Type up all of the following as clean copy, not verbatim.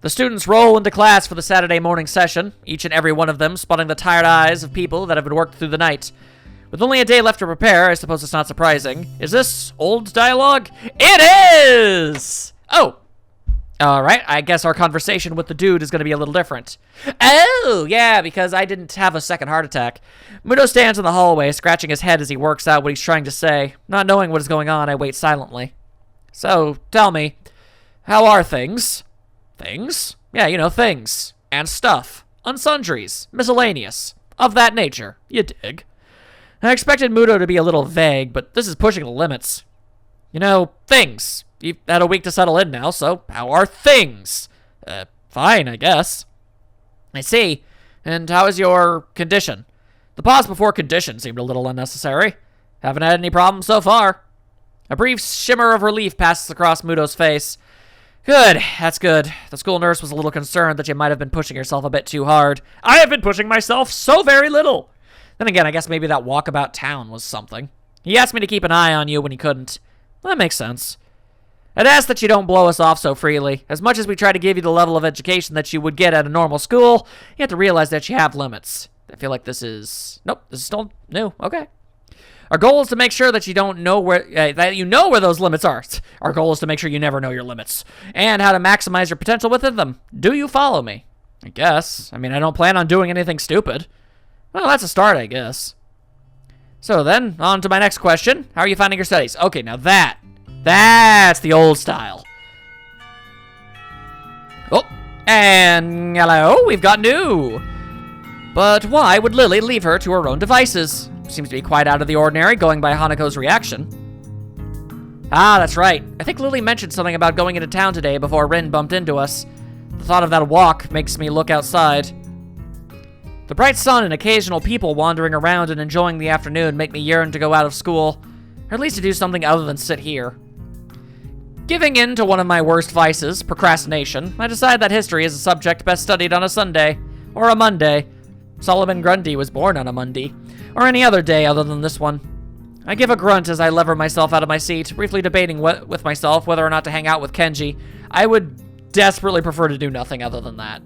The students roll into class for the Saturday morning session, each and every one of them spotting the tired eyes of people that have been worked through the night. With only a day left to prepare, I suppose it's not surprising. Is this old dialogue? It is! Oh. Alright, I guess our conversation with the dude is going to be a little different. Oh, yeah, because I didn't have a second heart attack. Muto stands in the hallway, scratching his head as he works out what he's trying to say. Not knowing what is going on, I wait silently. So, tell me, how are things? Things? Yeah, you know, things. And stuff. Unsundries. Miscellaneous. Of that nature. You dig. I expected Muto to be a little vague, but this is pushing the limits. You know, things. You've had a week to settle in now, so how are things? Fine, I guess. I see. And how is your condition? The pause before condition seemed a little unnecessary. Haven't had any problems so far. A brief shimmer of relief passes across Muto's face. Good, that's good. The school nurse was a little concerned that you might have been pushing yourself a bit too hard. I have been pushing myself so very little. Then again, I guess maybe that walk about town was something. He asked me to keep an eye on you when he couldn't. That makes sense. I'd ask that you don't blow us off so freely. As much as we try to give you the level of education that you would get at a normal school, you have to realize that you have limits. I feel like this is... Nope, this is still new. Okay. Our goal is to make sure that you don't know where... that you know where those limits are. Our goal is to make sure you never know your limits. And how to maximize your potential within them. Do you follow me? I guess. I mean, I don't plan on doing anything stupid. Well, that's a start, I guess. So then, on to my next question. How are you finding your studies? Okay, now that's the old style. Oh, and hello, we've got new. But why would Lily leave her to her own devices? Seems to be quite out of the ordinary, going by Hanako's reaction. Ah, that's right. I think Lily mentioned something about going into town today before Rin bumped into us. The thought of that walk makes me look outside. The bright sun and occasional people wandering around and enjoying the afternoon make me yearn to go out of school, or at least to do something other than sit here. Giving in to one of my worst vices, procrastination, I decide that history is a subject best studied on a Sunday, or a Monday. Solomon Grundy was born on a Monday, or any other day other than this one. I give a grunt as I lever myself out of my seat, briefly debating with myself whether or not to hang out with Kenji. I would desperately prefer to do nothing other than that.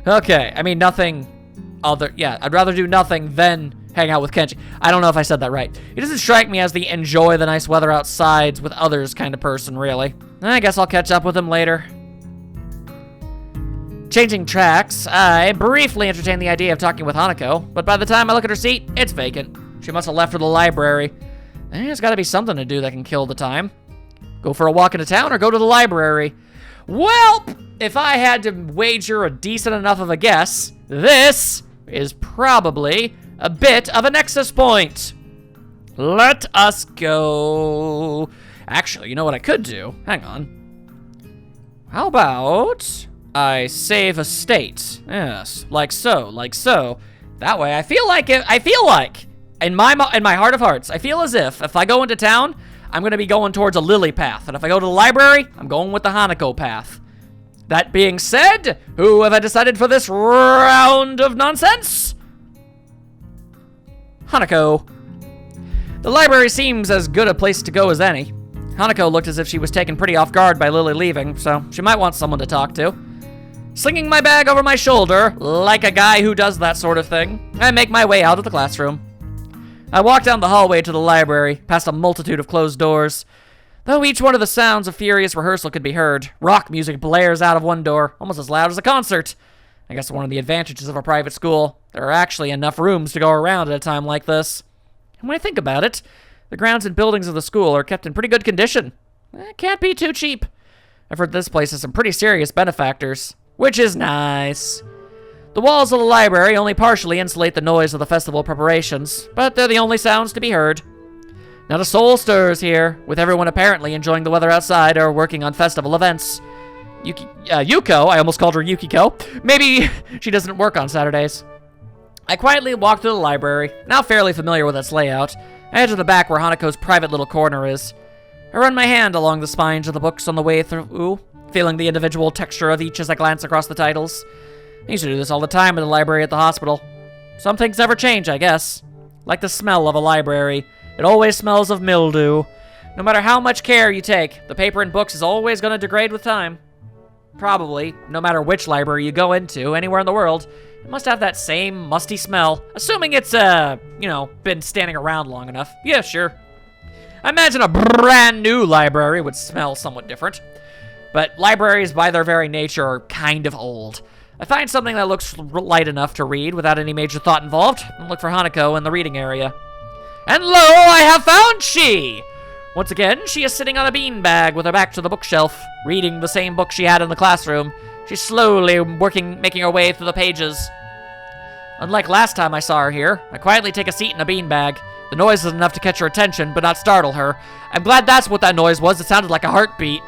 Okay, I mean nothing other... Yeah, I'd rather do nothing than hang out with Kenji. I don't know if I said that right. He doesn't strike me as the enjoy the nice weather outside with others kind of person, really. I guess I'll catch up with him later. Changing tracks, I briefly entertained the idea of talking with Hanako, but by the time I look at her seat, it's vacant. She must have left for the library. There's gotta be something to do that can kill the time. Go for a walk into town or go to the library? Well, if I had to wager a decent enough of a guess, this is probably a bit of a nexus point. Let us go. Actually, you know what I could do? Hang on. How about I save a state? Yes, like so. That way, I feel like in my heart of hearts, I feel as if I go into town, I'm gonna be going towards a Lily path, and if I go to the library, I'm going with the Hanako path. That being said, who have I decided for this round of nonsense? Hanako. The library seems as good a place to go as any. Hanako looked as if she was taken pretty off guard by Lily leaving, so she might want someone to talk to. Slinging my bag over my shoulder, like a guy who does that sort of thing, I make my way out of the classroom. I walk down the hallway to the library, past a multitude of closed doors. Though each one of the sounds of furious rehearsal could be heard, rock music blares out of one door, almost as loud as a concert. I guess one of the advantages of a private school, there are actually enough rooms to go around at a time like this. And when I think about it, the grounds and buildings of the school are kept in pretty good condition. It can't be too cheap. I've heard this place has some pretty serious benefactors, which is nice. The walls of the library only partially insulate the noise of the festival preparations, but they're the only sounds to be heard. Not a soul stirs here, with everyone apparently enjoying the weather outside or working on festival events. Yuko, I almost called her Yukiko. Maybe she doesn't work on Saturdays. I quietly walk through the library, now fairly familiar with its layout. I head to the back where Hanako's private little corner is. I run my hand along the spines of the books on the way through, feeling the individual texture of each as I glance across the titles. I used to do this all the time in the library at the hospital. Some things never change, I guess. Like the smell of a library. It always smells of mildew. No matter how much care you take, the paper in books is always going to degrade with time. Probably, no matter which library you go into, anywhere in the world, it must have that same musty smell, assuming it's, been standing around long enough. Yeah, sure. I imagine a brand new library would smell somewhat different. But libraries, by their very nature, are kind of old. I find something that looks light enough to read without any major thought involved, and look for Hanukkah in the reading area. And lo, I have found she! Once again, she is sitting on a beanbag with her back to the bookshelf, reading the same book she had in the classroom. She's slowly making her way through the pages. Unlike last time I saw her here, I quietly take a seat in a beanbag. The noise is enough to catch her attention, but not startle her. I'm glad that's what that noise was. It sounded like a heartbeat.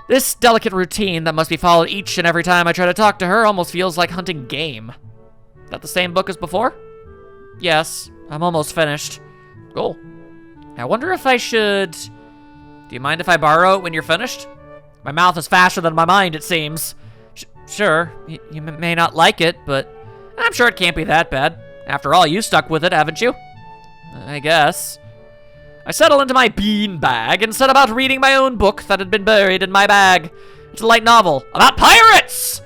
This delicate routine that must be followed each and every time I try to talk to her almost feels like hunting game. That the same book as before? Yes, I'm almost finished. Cool. I wonder if I should... Do you mind if I borrow it when you're finished? My mouth is faster than my mind, it seems. Sure, you may not like it, but I'm sure it can't be that bad. After all, you stuck with it, haven't you? I guess. I settle into my bean bag and set about reading my own book that had been buried in my bag. It's a light novel about pirates!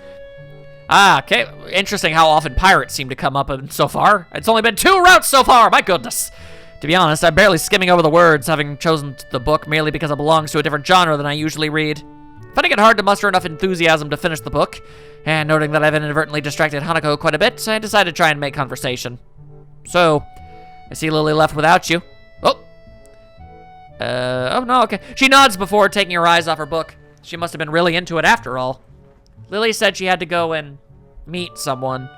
Ah, okay. Interesting how often pirates seem to come up so far. It's only been 2 routes so far, my goodness. To be honest, I'm barely skimming over the words, having chosen the book merely because it belongs to a different genre than I usually read. Finding it hard to muster enough enthusiasm to finish the book, and noting that I've inadvertently distracted Hanako quite a bit, I decided to try and make conversation. So, I see Lily left without you. Oh no, okay. She nods before taking her eyes off her book. She must have been really into it after all. Lily said she had to go and meet someone.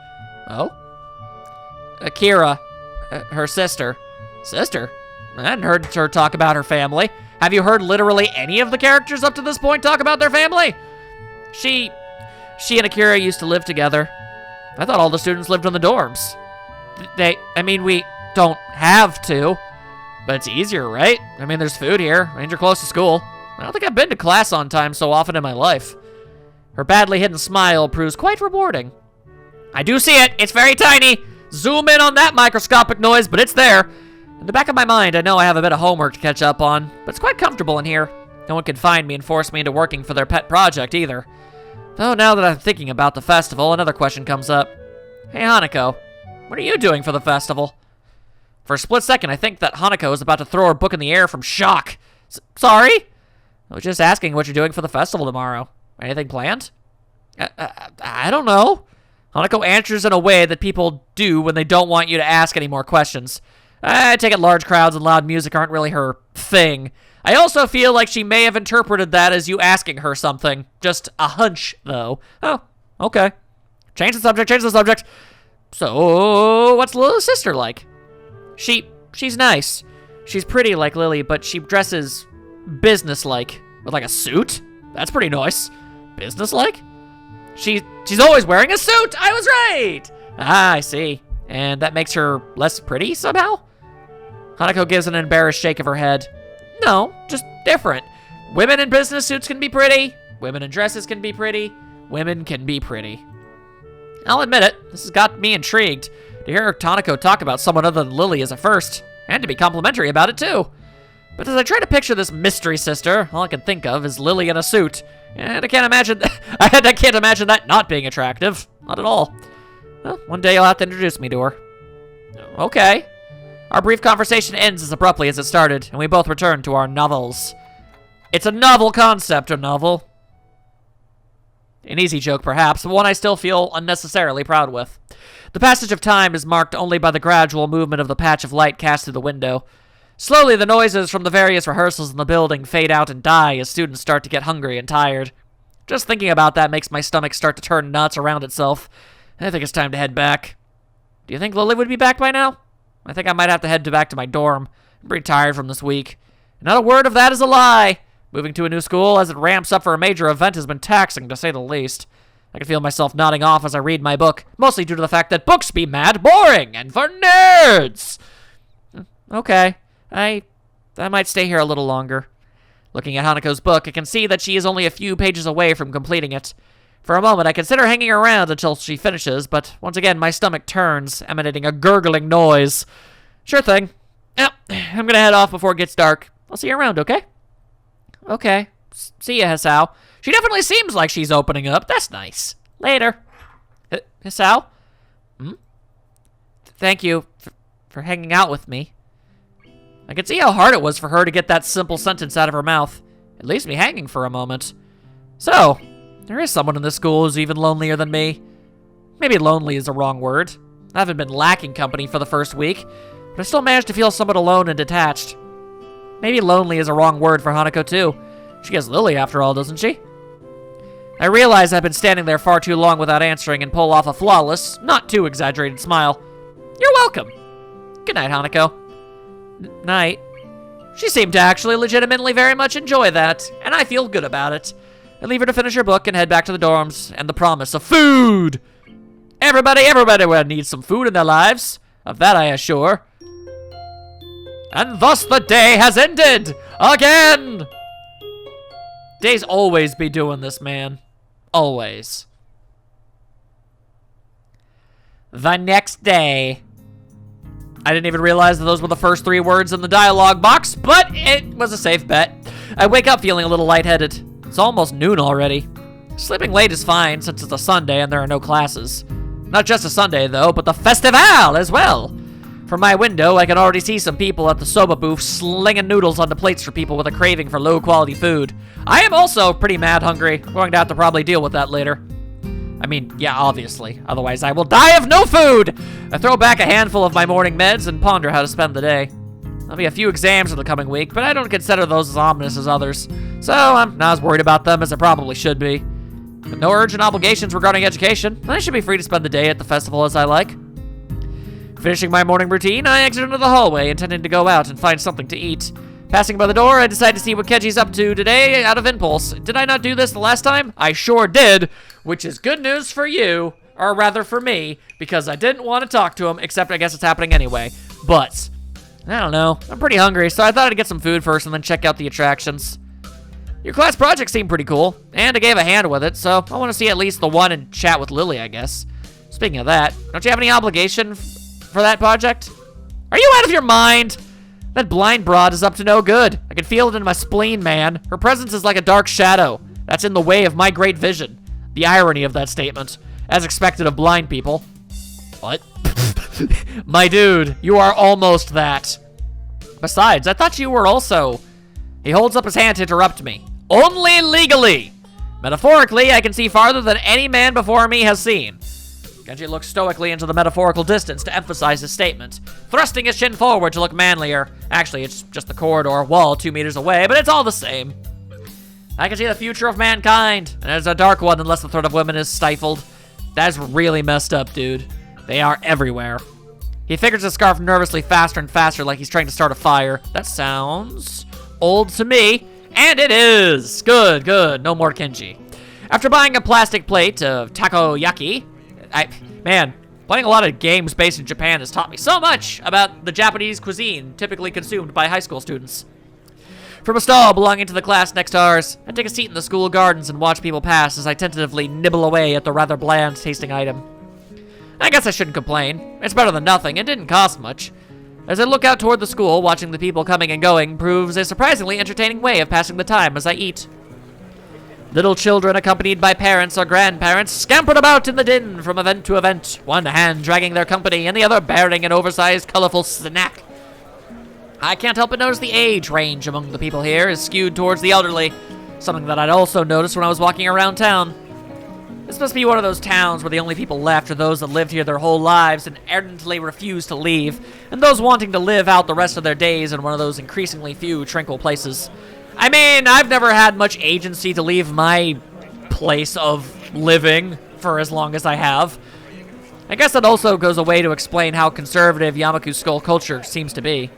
Oh? Akira, her sister. Sister? I hadn't heard her talk about her family. Have you heard literally any of the characters up to this point talk about their family? She and Akira used to live together. I thought all the students lived in the dorms. We don't have to. But it's easier, right? I mean, there's food here, and you're close to school. I don't think I've been to class on time so often in my life. Her badly hidden smile proves quite rewarding. I do see it. It's very tiny. Zoom in on that microscopic noise, but it's there. In the back of my mind, I know I have a bit of homework to catch up on, but it's quite comfortable in here. No one can find me and force me into working for their pet project either. Though now that I'm thinking about the festival, another question comes up. Hey, Hanako, what are you doing for the festival? For a split second, I think that Hanako is about to throw her book in the air from shock. Sorry? I was just asking what you're doing for the festival tomorrow. Anything planned? I don't know. Hanako answers in a way that people do when they don't want you to ask any more questions. I take it large crowds and loud music aren't really her thing. I also feel like she may have interpreted that as you asking her something. Just a hunch, though. Oh, okay. Change the subject. So, what's Lily's sister like? She's nice. She's pretty like Lily, but she dresses business-like. With like a suit? That's pretty nice. Business-like? She's always wearing a suit! I was right! Ah, I see. And that makes her less pretty somehow? Hanako gives an embarrassed shake of her head. No, just different. Women in business suits can be pretty. Women in dresses can be pretty. Women can be pretty. I'll admit it, this has got me intrigued. To hear Hanako talk about someone other than Lily is a first, and to be complimentary about it too. But as I try to picture this mystery sister, all I can think of is Lily in a suit, and I can't imagine that not being attractive. Not at all. Well, one day you'll have to introduce me to her. Okay. Our brief conversation ends as abruptly as it started, and we both return to our novels. It's a novel concept, a novel. An easy joke, perhaps, but one I still feel unnecessarily proud with. The passage of time is marked only by the gradual movement of the patch of light cast through the window. Slowly, the noises from the various rehearsals in the building fade out and die as students start to get hungry and tired. Just thinking about that makes my stomach start to turn nuts around itself. I think it's time to head back. Do you think Lily would be back by now? I think I might have to head back to my dorm. I'm pretty tired from this week. And not a word of that is a lie. Moving to a new school as it ramps up for a major event has been taxing, to say the least. I can feel myself nodding off as I read my book, mostly due to the fact that books be mad boring and for nerds. Okay, I might stay here a little longer. Looking at Hanako's book, I can see that she is only a few pages away from completing it. For a moment, I consider hanging around until she finishes, but once again, my stomach turns, emanating a gurgling noise. Sure thing. Yep, I'm gonna head off before it gets dark. I'll see you around, okay? Okay. See ya, Hisao. She definitely seems like she's opening up. That's nice. Later. Hisao? Thank you for hanging out with me. I could see how hard it was for her to get that simple sentence out of her mouth. It leaves me hanging for a moment. So, there is someone in this school who's even lonelier than me. Maybe lonely is a wrong word. I haven't been lacking company for the first week, but I still managed to feel somewhat alone and detached. Maybe lonely is a wrong word for Hanako too. She gets Lily after all, doesn't she? I realize I've been standing there far too long without answering and pull off a flawless, not too exaggerated smile. You're welcome. Good night, Hanako. Night. She seemed to actually legitimately very much enjoy that, and I feel good about it. I leave her to finish her book and head back to the dorms, and the promise of food. Everybody needs some food in their lives. Of that I assure. And thus the day has ended! Again! Days always be doing this, man. Always. The next day. I didn't even realize that those were the first 3 words in the dialogue box, but it was a safe bet. I wake up feeling a little lightheaded. It's almost noon already. Sleeping late is fine since it's a Sunday and there are no classes. Not just a Sunday though, but the festival as well. From my window, I can already see some people at the soba booth slinging noodles onto plates for people with a craving for low-quality food. I am also pretty mad hungry. I'm going to have to probably deal with that later. I mean, yeah, obviously. Otherwise, I will die of no food! I throw back a handful of my morning meds and ponder how to spend the day. There'll be a few exams in the coming week, but I don't consider those as ominous as others. So I'm not as worried about them as I probably should be. With no urgent obligations regarding education, I should be free to spend the day at the festival as I like. Finishing my morning routine, I exit into the hallway, intending to go out and find something to eat. Passing by the door, I decide to see what Kenji's up to today out of impulse. Did I not do this the last time? I sure did, which is good news for you, or rather for me, because I didn't want to talk to him, except I guess it's happening anyway. But, I don't know, I'm pretty hungry, so I thought I'd get some food first and then check out the attractions. Your class project seemed pretty cool, and I gave a hand with it, so I want to see at least the one and chat with Lily, I guess. Speaking of that, don't you have any obligation for that project? Are you out of your mind? That blind broad is up to no good. I can feel it in my spleen, man. Her presence is like a dark shadow that's in the way of my great vision. The irony of that statement, as expected of blind people. What? My dude, you are almost that. Besides, I thought you were also... He holds up his hand to interrupt me. Only legally! Metaphorically, I can see farther than any man before me has seen. Genji looks stoically into the metaphorical distance to emphasize his statement, thrusting his chin forward to look manlier. Actually, it's just the corridor wall 2 meters away, but it's all the same. I can see the future of mankind, and it's a dark one unless the threat of women is stifled. That's really messed up, dude. They are everywhere. He figures his scarf nervously faster and faster like he's trying to start a fire. That sounds old to me, and it is. Good, good. No more Kenji. After buying a plastic plate of takoyaki, man, playing a lot of games based in Japan has taught me so much about the Japanese cuisine typically consumed by high school students. From a stall belonging to the class next to ours, I take a seat in the school gardens and watch people pass as I tentatively nibble away at the rather bland tasting item. I guess I shouldn't complain. It's better than nothing. It didn't cost much. As I look out toward the school, watching the people coming and going proves a surprisingly entertaining way of passing the time as I eat. Little children accompanied by parents or grandparents scampered about in the din from event to event, one hand dragging their company and the other bearing an oversized, colorful snack. I can't help but notice the age range among the people here is skewed towards the elderly, something that I'd also noticed when I was walking around town. This must be one of those towns where the only people left are those that lived here their whole lives and ardently refuse to leave, and those wanting to live out the rest of their days in one of those increasingly few, tranquil places. I mean, I've never had much agency to leave my place of living for as long as I have. I guess that also goes a way to explain how conservative Yamaku's skull culture seems to be.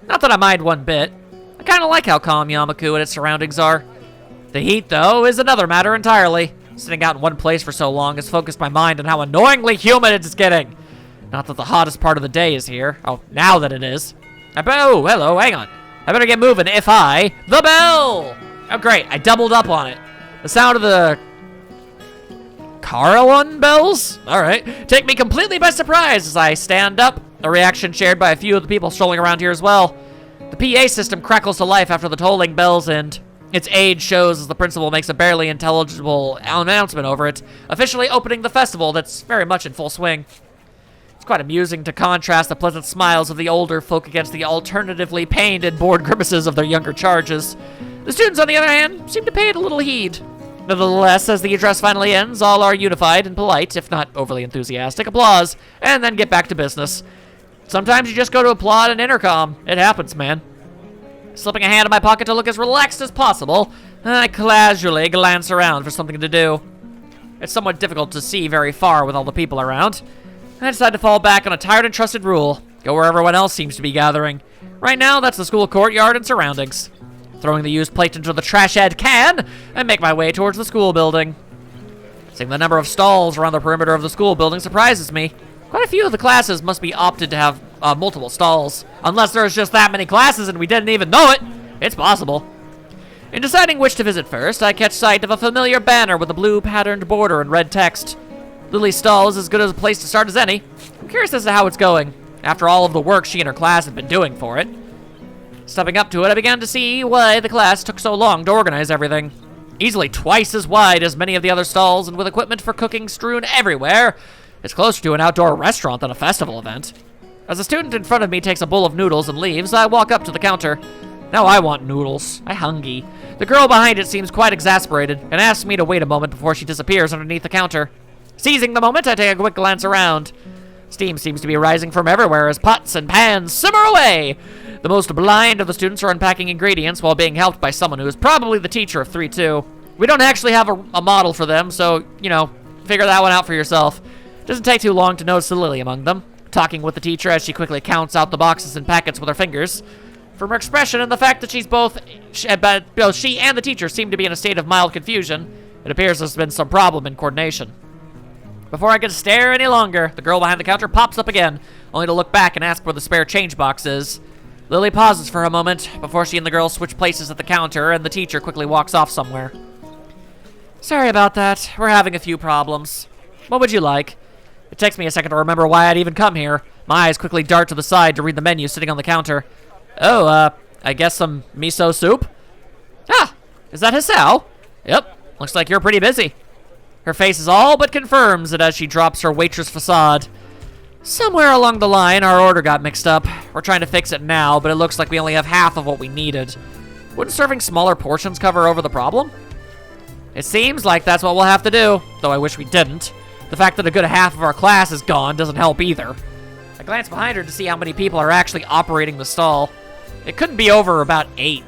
Not that I mind one bit. I kind of like how calm Yamaku and its surroundings are. The heat, though, is another matter entirely. Sitting out in one place for so long has focused my mind on how annoyingly humid it's getting. Not that the hottest part of the day is here. Oh, now that it is. Oh, hello, hang on. I better get moving if the bell! Oh, great, I doubled up on it. The sound of the Karawan bells? All right, take me completely by surprise as I stand up, a reaction shared by a few of the people strolling around here as well. The PA system crackles to life after the tolling bells end. Its age shows as the principal makes a barely intelligible announcement over it, officially opening the festival that's very much in full swing. It's quite amusing to contrast the pleasant smiles of the older folk against the alternatively pained and bored grimaces of their younger charges. The students, on the other hand, seem to pay it a little heed. Nevertheless, as the address finally ends, all are unified and polite, if not overly enthusiastic, applause, and then get back to business. Sometimes you just go to applaud an intercom. It happens, man. Slipping a hand in my pocket to look as relaxed as possible, I casually glance around for something to do. It's somewhat difficult to see very far with all the people around. I decide to fall back on a tired and trusted rule. Go where everyone else seems to be gathering. Right now, that's the school courtyard and surroundings. Throwing the used plate into the trash head can, I make my way towards the school building. Seeing the number of stalls around the perimeter of the school building surprises me. Quite a few of the classes must be opted to have multiple stalls. Unless there's just that many classes and we didn't even know it. It's possible. In deciding which to visit first, I catch sight of a familiar banner with a blue patterned border and red text. Lily's stall is as good as a place to start as any. I'm curious as to how it's going, after all of the work she and her class have been doing for it. Stepping up to it, I began to see why the class took so long to organize everything. Easily twice as wide as many of the other stalls and with equipment for cooking strewn everywhere, it's closer to an outdoor restaurant than a festival event. As a student in front of me takes a bowl of noodles and leaves, I walk up to the counter. Now I want noodles. I hungry. The girl behind it seems quite exasperated and asks me to wait a moment before she disappears underneath the counter. Seizing the moment, I take a quick glance around. Steam seems to be rising from everywhere as pots and pans simmer away. The most blind of the students are unpacking ingredients while being helped by someone who is probably the teacher of 3-2. We don't actually have a model for them, so, figure that one out for yourself. Doesn't take too long to notice Lily among them, talking with the teacher as she quickly counts out the boxes and packets with her fingers. From her expression and the fact that both she and the teacher seem to be in a state of mild confusion, it appears there's been some problem in coordination. Before I can stare any longer, the girl behind the counter pops up again, only to look back and ask where the spare change box is. Lily pauses for a moment before she and the girl switch places at the counter, and the teacher quickly walks off somewhere. Sorry about that. We're having a few problems. What would you like? It takes me a second to remember why I'd even come here. My eyes quickly dart to the side to read the menu sitting on the counter. Oh, I guess some miso soup? Ah, is that Hisao? Yep, looks like you're pretty busy. Her face is all but confirms it as she drops her waitress facade. Somewhere along the line, our order got mixed up. We're trying to fix it now, but it looks like we only have half of what we needed. Wouldn't serving smaller portions cover over the problem? It seems like that's what we'll have to do, though I wish we didn't. The fact that a good half of our class is gone doesn't help either. I glance behind her to see how many people are actually operating the stall. It couldn't be over about 8.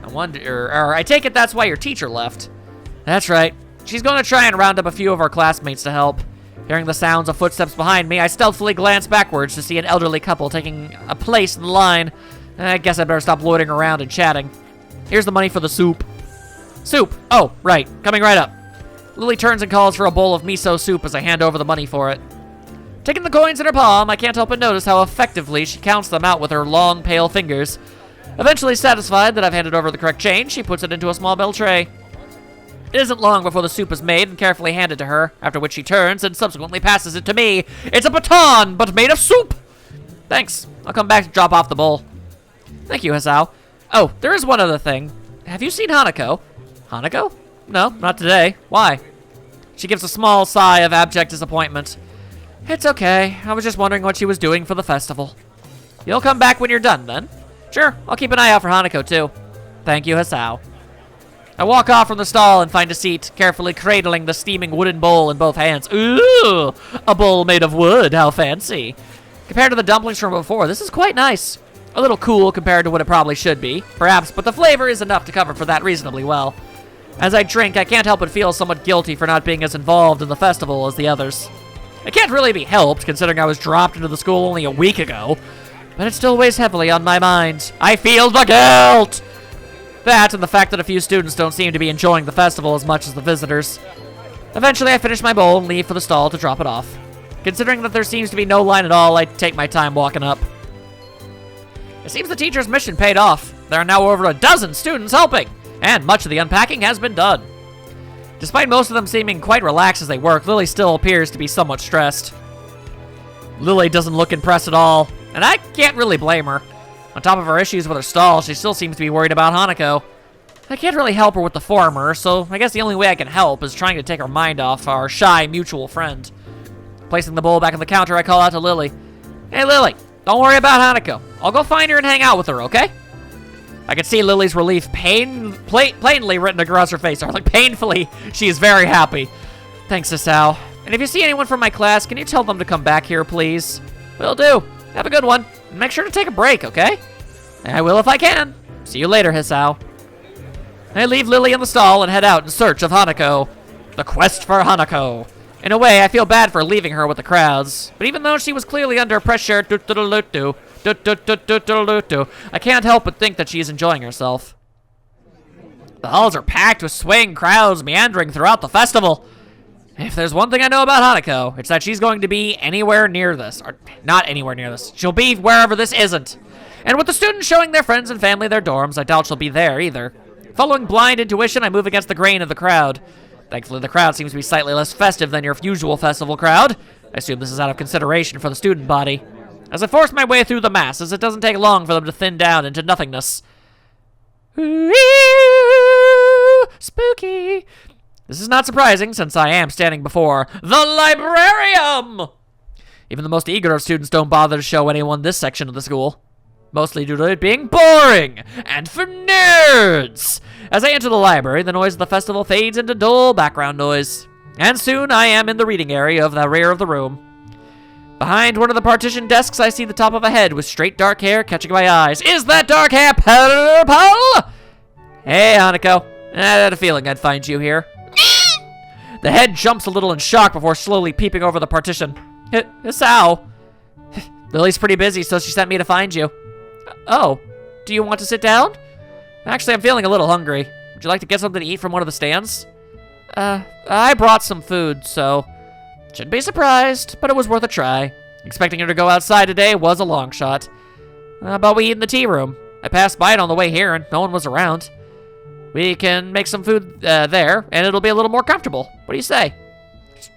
I take it that's why your teacher left. That's right. She's going to try and round up a few of our classmates to help. Hearing the sounds of footsteps behind me, I stealthily glance backwards to see an elderly couple taking a place in the line. I guess I better stop loitering around and chatting. Here's the money for the soup. Soup! Oh, right. Coming right up. Lily turns and calls for a bowl of miso soup as I hand over the money for it. Taking the coins in her palm, I can't help but notice how effectively she counts them out with her long, pale fingers. Eventually satisfied that I've handed over the correct change, she puts it into a small metal tray. It isn't long before the soup is made and carefully handed to her, after which she turns and subsequently passes it to me. It's a baton, but made of soup! Thanks. I'll come back to drop off the bowl. Thank you, Hisao. Oh, there is one other thing. Have you seen Hanako? Hanako? No, not today. Why? She gives a small sigh of abject disappointment. It's okay. I was just wondering what she was doing for the festival. You'll come back when you're done, then? Sure, I'll keep an eye out for Hanako, too. Thank you, Hisao. I walk off from the stall and find a seat, carefully cradling the steaming wooden bowl in both hands. Ooh, a bowl made of wood, how fancy. Compared to the dumplings from before, this is quite nice. A little cool compared to what it probably should be, perhaps, but the flavor is enough to cover for that reasonably well. As I drink, I can't help but feel somewhat guilty for not being as involved in the festival as the others. It can't really be helped, considering I was dropped into the school only a week ago, but it still weighs heavily on my mind. I feel the guilt! That and the fact that a few students don't seem to be enjoying the festival as much as the visitors. Eventually, I finish my bowl and leave for the stall to drop it off. Considering that there seems to be no line at all, I take my time walking up. It seems the teacher's mission paid off. There are now over a dozen students helping, and much of the unpacking has been done. Despite most of them seeming quite relaxed as they work, Lily still appears to be somewhat stressed. Lily doesn't look impressed at all, and I can't really blame her. On top of her issues with her stall, she still seems to be worried about Hanako. I can't really help her with the former, so I guess the only way I can help is trying to take her mind off our shy mutual friend. Placing the bowl back on the counter, I call out to Lily. Hey, Lily, don't worry about Hanukkah. I'll go find her and hang out with her, okay? I could see Lily's relief plainly written across her face. Or like, painfully, she is very happy. Thanks, Sal. And if you see anyone from my class, can you tell them to come back here, please? Will do. Have a good one. And make sure to take a break, okay? I will if I can. See you later, Hisao. I leave Lily in the stall and head out in search of Hanako. The quest for Hanako. In a way, I feel bad for leaving her with the crowds. But even though she was clearly under pressure, I can't help but think that she is enjoying herself. The halls are packed with swaying crowds meandering throughout the festival. If there's one thing I know about Hanako, it's that she's going to be anywhere near this. Or not anywhere near this. She'll be wherever this isn't. And with the students showing their friends and family their dorms, I doubt she'll be there either. Following blind intuition, I move against the grain of the crowd. Thankfully, the crowd seems to be slightly less festive than your usual festival crowd. I assume this is out of consideration for the student body. As I force my way through the masses, it doesn't take long for them to thin down into nothingness. Spooky. This is not surprising, since I am standing before the librarium! Even the most eager of students don't bother to show anyone this section of the school. Mostly due to it being boring and for nerds. As I enter the library, the noise of the festival fades into dull background noise. And soon I am in the reading area of the rear of the room. Behind one of the partition desks, I see the top of a head with straight dark hair catching my eyes. Is that dark hair purple? Hey, Hanako. I had a feeling I'd find you here. The head jumps a little in shock before slowly peeping over the partition. Hisao. Lily's pretty busy, so she sent me to find you. Oh, do you want to sit down? Actually, I'm feeling a little hungry. Would you like to get something to eat from one of the stands? I brought some food, so shouldn't be surprised, but it was worth a try. Expecting her to go outside today was a long shot. How about we eat in the tea room? I passed by it on the way here, and no one was around. We can make some food there, and it'll be a little more comfortable. What do you say?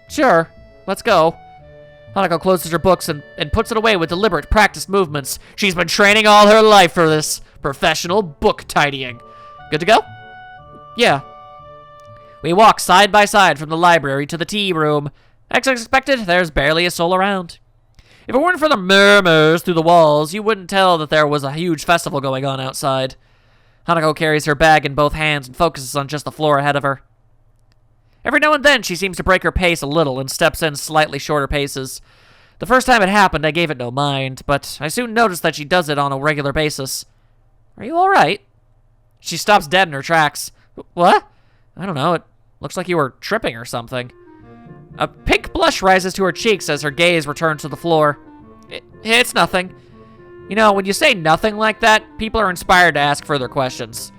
Sure, let's go. Hanako closes her books and puts it away with deliberate, practiced movements. She's been training all her life for this. Professional book tidying. Good to go? Yeah. We walk side by side from the library to the tea room. As expected, there's barely a soul around. If it weren't for the murmurs through the walls, you wouldn't tell that there was a huge festival going on outside. Hanako carries her bag in both hands and focuses on just the floor ahead of her. Every now and then, she seems to break her pace a little and steps in slightly shorter paces. The first time it happened, I gave it no mind, but I soon noticed that she does it on a regular basis. Are you all right? She stops dead in her tracks. What? I don't know. It looks like you were tripping or something. A pink blush rises to her cheeks as her gaze returns to the floor. It's nothing. You know, when you say nothing like that, people are inspired to ask further questions.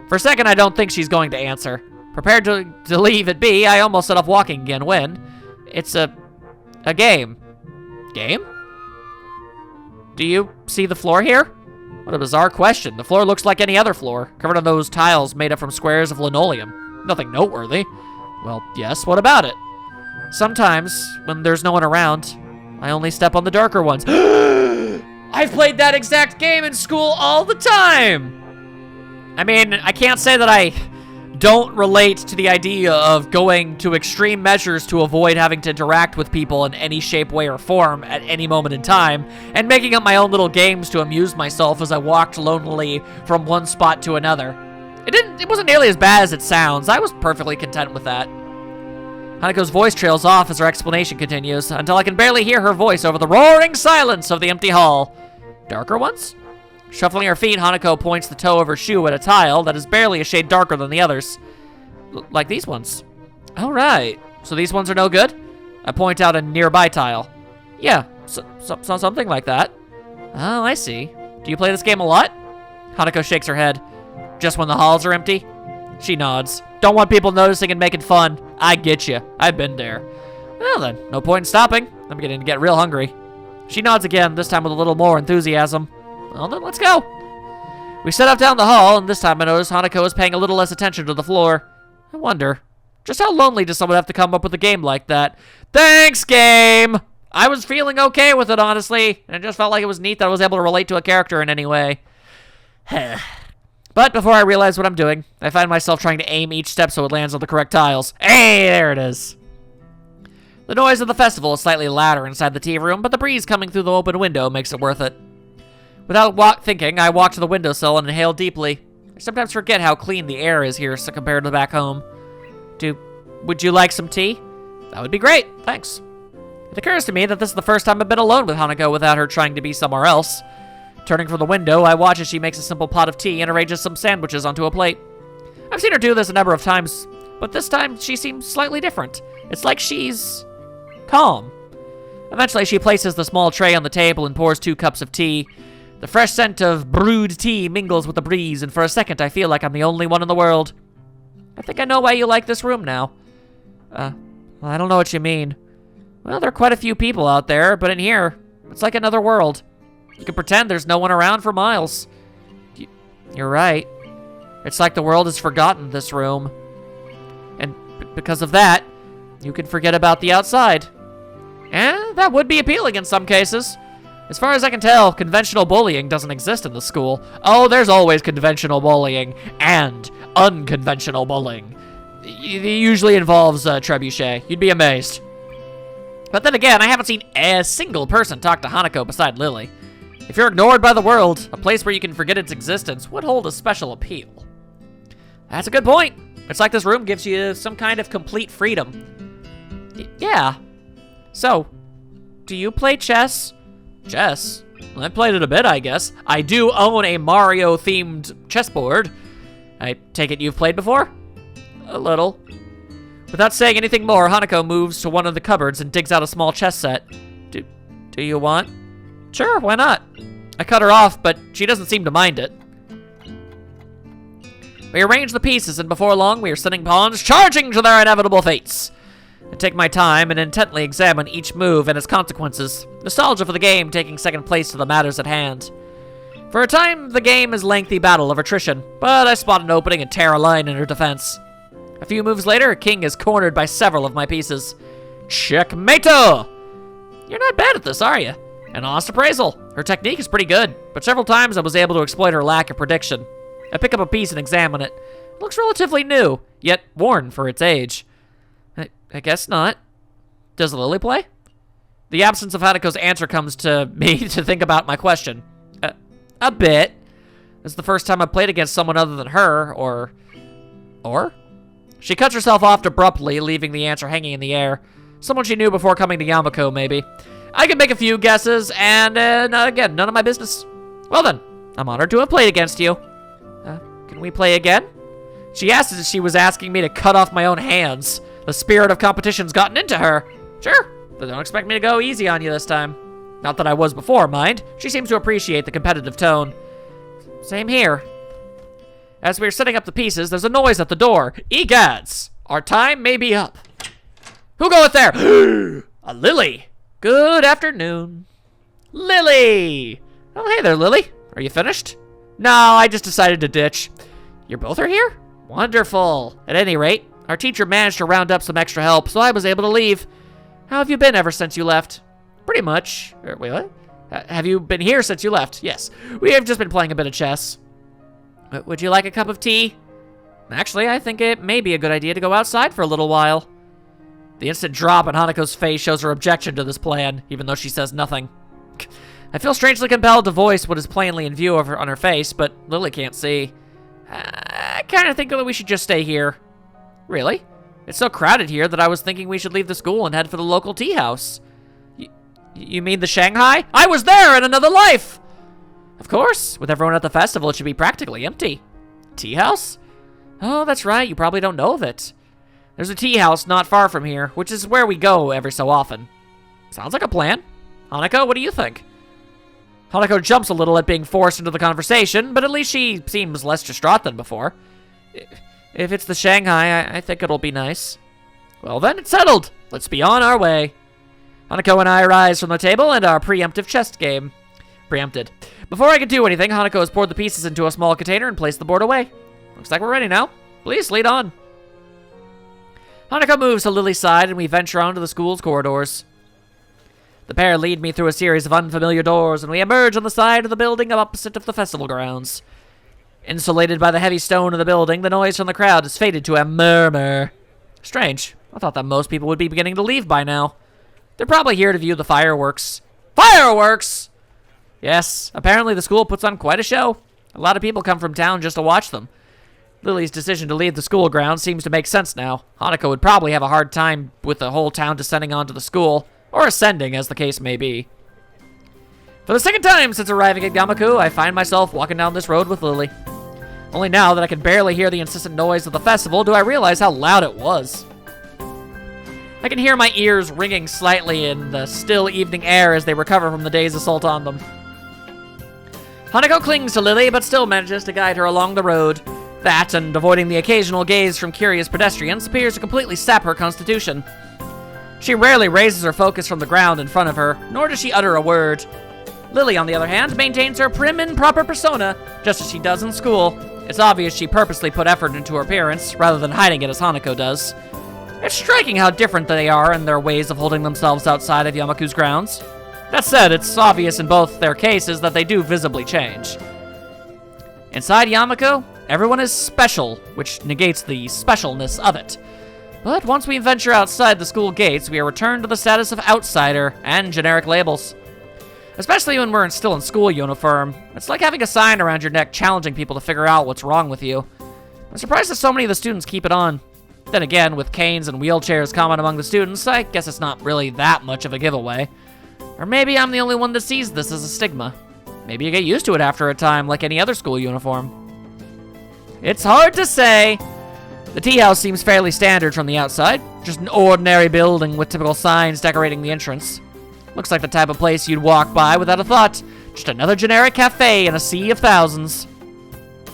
For a second, I don't think she's going to answer. Prepared to leave it be, I almost set off walking again when... It's a game. Game? Do you see the floor here? What a bizarre question. The floor looks like any other floor, covered in those tiles made up from squares of linoleum. Nothing noteworthy. Well, yes, what about it? Sometimes, when there's no one around, I only step on the darker ones. I've played that exact game in school all the time! I mean, I can't say that I don't relate to the idea of going to extreme measures to avoid having to interact with people in any shape, way, or form at any moment in time, and making up my own little games to amuse myself as I walked lonely from one spot to another. It wasn't nearly as bad as it sounds. I was perfectly content with that. Hanako's voice trails off as her explanation continues, until I can barely hear her voice over the roaring silence of the empty hall. Darker ones? Shuffling her feet, Hanako points the toe of her shoe at a tile that is barely a shade darker than the others. Like these ones. All right. So these ones are no good? I point out a nearby tile. Yeah, something like that. Oh, I see. Do you play this game a lot? Hanako shakes her head. Just when the halls are empty? She nods. Don't want people noticing and making fun. I get you. I've been there. Well then, no point in stopping. I'm beginning to get real hungry. She nods again, this time with a little more enthusiasm. Well then, let's go. We set off down the hall, and this time I notice Hanako is paying a little less attention to the floor. I wonder, just how lonely does someone have to come up with a game like that? Thanks, game! I was feeling okay with it, honestly, and it just felt like it was neat that I was able to relate to a character in any way. But before I realize what I'm doing, I find myself trying to aim each step so it lands on the correct tiles. Hey, there it is. The noise of the festival is slightly louder inside the tea room, but the breeze coming through the open window makes it worth it. Without thinking, I walk to the windowsill and inhale deeply. I sometimes forget how clean the air is here compared to back home. Would you like some tea? That would be great, thanks. It occurs to me that this is the first time I've been alone with Hanukkah without her trying to be somewhere else. Turning from the window, I watch as she makes a simple pot of tea and arranges some sandwiches onto a plate. I've seen her do this a number of times, but this time she seems slightly different. It's like she's calm. Eventually, she places the small tray on the table and pours 2 cups of tea. The fresh scent of brewed tea mingles with the breeze, and for a second I feel like I'm the only one in the world. I think I know why you like this room now. Well, I don't know what you mean. Well, there are quite a few people out there, but in here, it's like another world. You can pretend there's no one around for miles. You're right. It's like the world has forgotten this room. And because of that, you can forget about the outside. That would be appealing in some cases. As far as I can tell, conventional bullying doesn't exist in the school. Oh, there's always conventional bullying and unconventional bullying. It usually involves trebuchet. You'd be amazed. But then again, I haven't seen a single person talk to Hanako beside Lily. If you're ignored by the world, a place where you can forget its existence would hold a special appeal. That's a good point. It's like this room gives you some kind of complete freedom. Yeah. So, do you play chess? Chess? Well, I played it a bit, I guess. I do own a Mario-themed chessboard. I take it you've played before? A little. Without saying anything more, Hanako moves to one of the cupboards and digs out a small chess set. Do you want? Sure, why not? I cut her off, but she doesn't seem to mind it. We arrange the pieces, and before long, we are sending pawns charging to their inevitable fates. I take my time and intently examine each move and its consequences, nostalgia for the game taking second place to the matters at hand. For a time, the game is a lengthy battle of attrition, but I spot an opening and tear a line in her defense. A few moves later, King is cornered by several of my pieces. Checkmate-o! You're not bad at this, are you? An honest appraisal. Her technique is pretty good, but several times I was able to exploit her lack of prediction. I pick up a piece and examine it. It looks relatively new, yet worn for its age. I guess not. Does Lily play? The absence of Hanako's answer comes to me to think about my question. A bit. This is the first time I've played against someone other than her, or? She cuts herself off abruptly, leaving the answer hanging in the air. Someone she knew before coming to Yamako, maybe. I can make a few guesses, and again, none of my business. Well then, I'm honored to have played against you. Can we play again? She asked as if she was asking me to cut off my own hands. The spirit of competition's gotten into her. Sure, but don't expect me to go easy on you this time. Not that I was before, mind. She seems to appreciate the competitive tone. Same here. As we're setting up the pieces, there's a noise at the door. Egads! Our time may be up. Who goeth there? A Lily. Good afternoon. Lily! Oh, hey there, Lily. Are you finished? No, I just decided to ditch. You both are here? Wonderful. At any rate, our teacher managed to round up some extra help, so I was able to leave. How have you been ever since you left? Pretty much. Wait, what? Have you been here since you left? Yes. We have just been playing a bit of chess. Would you like a cup of tea? Actually, I think it may be a good idea to go outside for a little while. The instant drop in Hanako's face shows her objection to this plan, even though she says nothing. I feel strangely compelled to voice what is plainly in view of her on her face, but Lily can't see. I kind of think that we should just stay here. Really? It's so crowded here that I was thinking we should leave the school and head for the local tea house. You mean the Shanghai? I was there in another life! Of course, with everyone at the festival, it should be practically empty. Tea house? Oh, that's right, you probably don't know of it. There's a tea house not far from here, which is where we go every so often. Sounds like a plan. Hanako, what do you think? Hanako jumps a little at being forced into the conversation, but at least she seems less distraught than before. If it's the Shanghai, I think it'll be nice. Well then, it's settled. Let's be on our way. Hanako and I rise from the table and our preemptive chess game. Preempted. Before I can do anything, Hanako has poured the pieces into a small container and placed the board away. Looks like we're ready now. Please, lead on. Hanako moves to Lily's side and we venture onto the school's corridors. The pair lead me through a series of unfamiliar doors and we emerge on the side of the building opposite of the festival grounds. Insulated by the heavy stone of the building, the noise from the crowd has faded to a murmur. Strange. I thought that most people would be beginning to leave by now. They're probably here to view the fireworks. Fireworks! Yes, apparently the school puts on quite a show. A lot of people come from town just to watch them. Lily's decision to leave the school grounds seems to make sense now. Hanukkah would probably have a hard time with the whole town descending onto the school, or ascending, as the case may be. For the second time since arriving at Yamaku, I find myself walking down this road with Lily. Only now that I can barely hear the insistent noise of the festival do I realize how loud it was. I can hear my ears ringing slightly in the still evening air as they recover from the day's assault on them. Hanako clings to Lily, but still manages to guide her along the road. That, and avoiding the occasional gaze from curious pedestrians, appears to completely sap her constitution. She rarely raises her focus from the ground in front of her, nor does she utter a word. Lily, on the other hand, maintains her prim and proper persona, just as she does in school. It's obvious she purposely put effort into her appearance, rather than hiding it as Hanako does. It's striking how different they are in their ways of holding themselves outside of Yamaku's grounds. That said, it's obvious in both their cases that they do visibly change. Inside Yamaku, everyone is special, which negates the specialness of it. But once we venture outside the school gates, we are returned to the status of outsider and generic labels. Especially when we're still in school uniform. It's like having a sign around your neck challenging people to figure out what's wrong with you. I'm surprised that so many of the students keep it on. Then again, with canes and wheelchairs common among the students, I guess it's not really that much of a giveaway. Or maybe I'm the only one that sees this as a stigma. Maybe you get used to it after a time, like any other school uniform. It's hard to say. The tea house seems fairly standard from the outside. Just an ordinary building with typical signs decorating the entrance. Looks like the type of place you'd walk by without a thought. Just another generic cafe in a sea of thousands.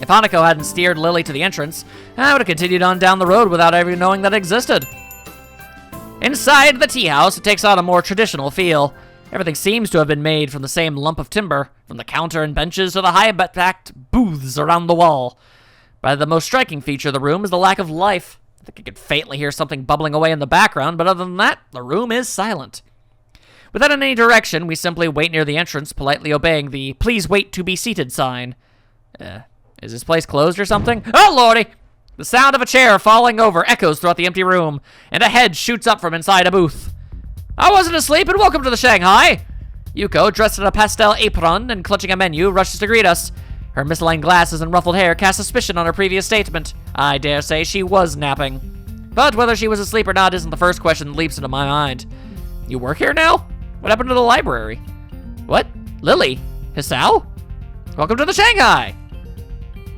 If Hanako hadn't steered Lily to the entrance, I would have continued on down the road without ever knowing that it existed. Inside the tea house, it takes on a more traditional feel. Everything seems to have been made from the same lump of timber, from the counter and benches to the high-backed booths around the wall. But the most striking feature of the room is the lack of life. I think I could faintly hear something bubbling away in the background, but other than that, the room is silent. Without any direction, we simply wait near the entrance, politely obeying the "Please wait to be seated" sign. Is this place closed or something? Oh, lordy! The sound of a chair falling over echoes throughout the empty room, and a head shoots up from inside a booth. I wasn't asleep, and welcome to the Shanghai! Yuko, dressed in a pastel apron and clutching a menu, rushes to greet us. Her misaligned glasses and ruffled hair cast suspicion on her previous statement. I dare say she was napping. But whether she was asleep or not isn't the first question that leaps into my mind. You work here now? What happened to the library? What? Lily? Hisao? Welcome to the Shanghai!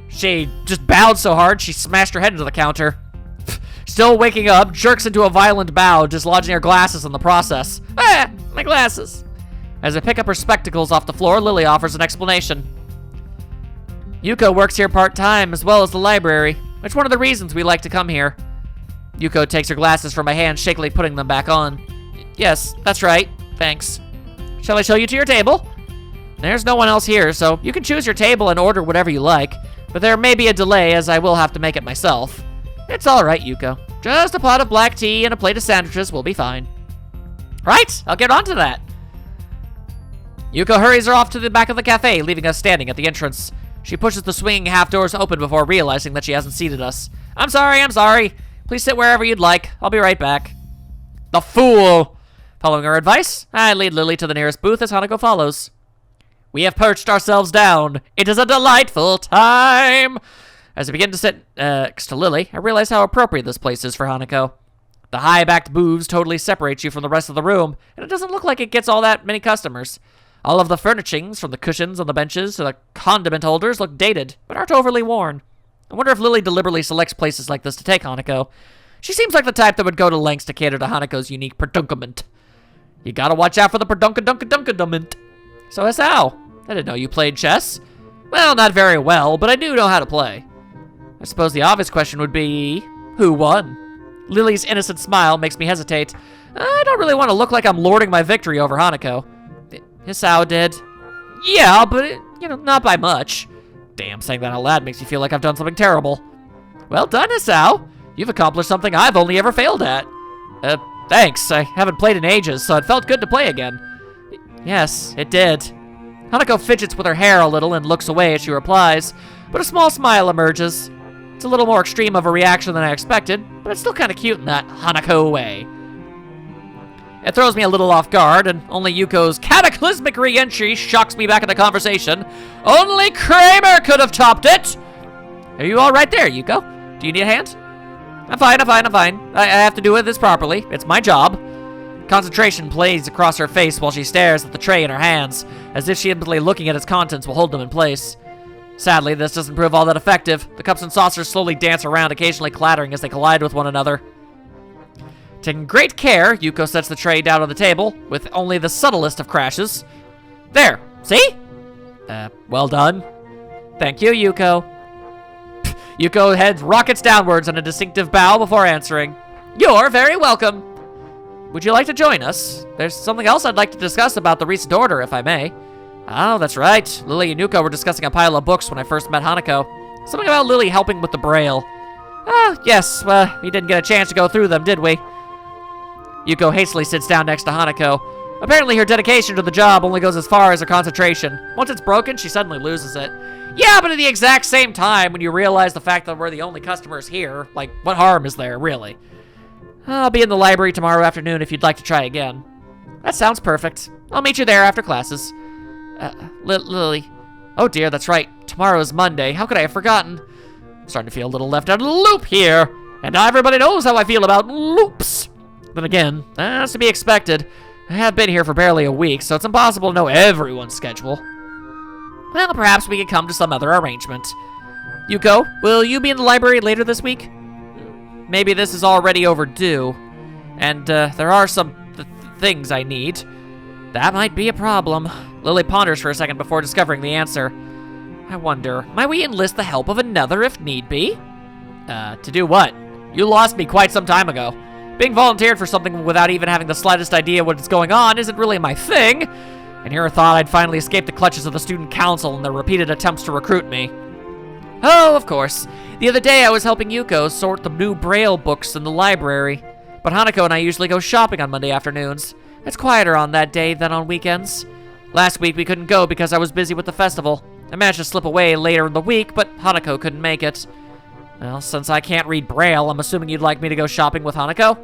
She just bowed so hard she smashed her head into the counter. Still waking up, jerks into a violent bow, dislodging her glasses in the process. Ah, my glasses. As I pick up her spectacles off the floor, Lily offers an explanation. Yuko works here part-time, as well as the library. It's one of the reasons we like to come here. Yuko takes her glasses from my hand, shakily putting them back on. Yes, that's right. Thanks. Shall I show you to your table? There's no one else here, so you can choose your table and order whatever you like, but there may be a delay as I will have to make it myself. It's all right, Yuko. Just a pot of black tea and a plate of sandwiches will be fine. Right, I'll get on to that. Yuko hurries her off to the back of the cafe, leaving us standing at the entrance. She pushes the swinging half doors open before realizing that she hasn't seated us. I'm sorry. Please sit wherever you'd like. I'll be right back. The fool! Following her advice, I lead Lily to the nearest booth as Hanako follows. We have perched ourselves down. It is a delightful time! As I begin to sit next to Lily, I realize how appropriate this place is for Hanako. The high-backed booths totally separate you from the rest of the room, and it doesn't look like it gets all that many customers. All of the furnishings, from the cushions on the benches to the condiment holders, look dated, but aren't overly worn. I wonder if Lily deliberately selects places like this to take Hanako. She seems like the type that would go to lengths to cater to Hanako's unique predicament. You gotta watch out for the predicament. So Hisao, I didn't know you played chess. Well, not very well, but I do know how to play. I suppose the obvious question would be, who won? Lily's innocent smile makes me hesitate. I don't really want to look like I'm lording my victory over Hanako. Hisao did. Yeah, but, not by much. Damn, saying that out loud makes me feel like I've done something terrible. Well done, Hisao. You've accomplished something I've only ever failed at. Thanks. I haven't played in ages, so it felt good to play again. Yes, it did. Hanako fidgets with her hair a little and looks away as she replies, but a small smile emerges. It's a little more extreme of a reaction than I expected, but it's still kind of cute in that Hanako way. It throws me a little off guard, and only Yuko's cataclysmic re-entry shocks me back in the conversation. Only Kramer could have topped it! Are you all right there, Yuko? Do you need a hand? I'm fine. I have to do this properly. It's my job. Concentration plays across her face while she stares at the tray in her hands, as if simply looking at its contents will hold them in place. Sadly, this doesn't prove all that effective. The cups and saucers slowly dance around, occasionally clattering as they collide with one another. Taking great care, Yuko sets the tray down on the table, with only the subtlest of crashes. There, see? Well done. Thank you, Yuko. Yuko head rockets downwards in a distinctive bow before answering. You're very welcome. Would you like to join us? There's something else I'd like to discuss about the recent order, if I may. Oh, that's right. Lily and Yuko were discussing a pile of books when I first met Hanako. Something about Lily helping with the Braille. Ah, yes, we didn't get a chance to go through them, did we? Yuko hastily sits down next to Hanako. Apparently her dedication to the job only goes as far as her concentration. Once it's broken, she suddenly loses it. Yeah, but at the exact same time, when you realize the fact that we're the only customers here, like, what harm is there, really? I'll be in the library tomorrow afternoon if you'd like to try again. That sounds perfect. I'll meet you there after classes. Lily. Oh dear, that's right. Tomorrow is Monday. How could I have forgotten? I'm starting to feel a little left out of the loop here. And now everybody knows how I feel about loops. Then again, that's to be expected. I have been here for barely a week, so it's impossible to know everyone's schedule. Well, perhaps we could come to some other arrangement. Yuko, will you be in the library later this week? Maybe this is already overdue. And there are some things I need. That might be a problem. Lily ponders for a second before discovering the answer. I wonder, might we enlist the help of another if need be? To do what? You lost me quite some time ago. Being volunteered for something without even having the slightest idea what's going on isn't really my thing. And here I thought I'd finally escape the clutches of the student council and their repeated attempts to recruit me. Oh, of course. The other day I was helping Yuko sort the new Braille books in the library. But Hanako and I usually go shopping on Monday afternoons. It's quieter on that day than on weekends. Last week we couldn't go because I was busy with the festival. I managed to slip away later in the week, but Hanako couldn't make it. Well, since I can't read Braille, I'm assuming you'd like me to go shopping with Hanako?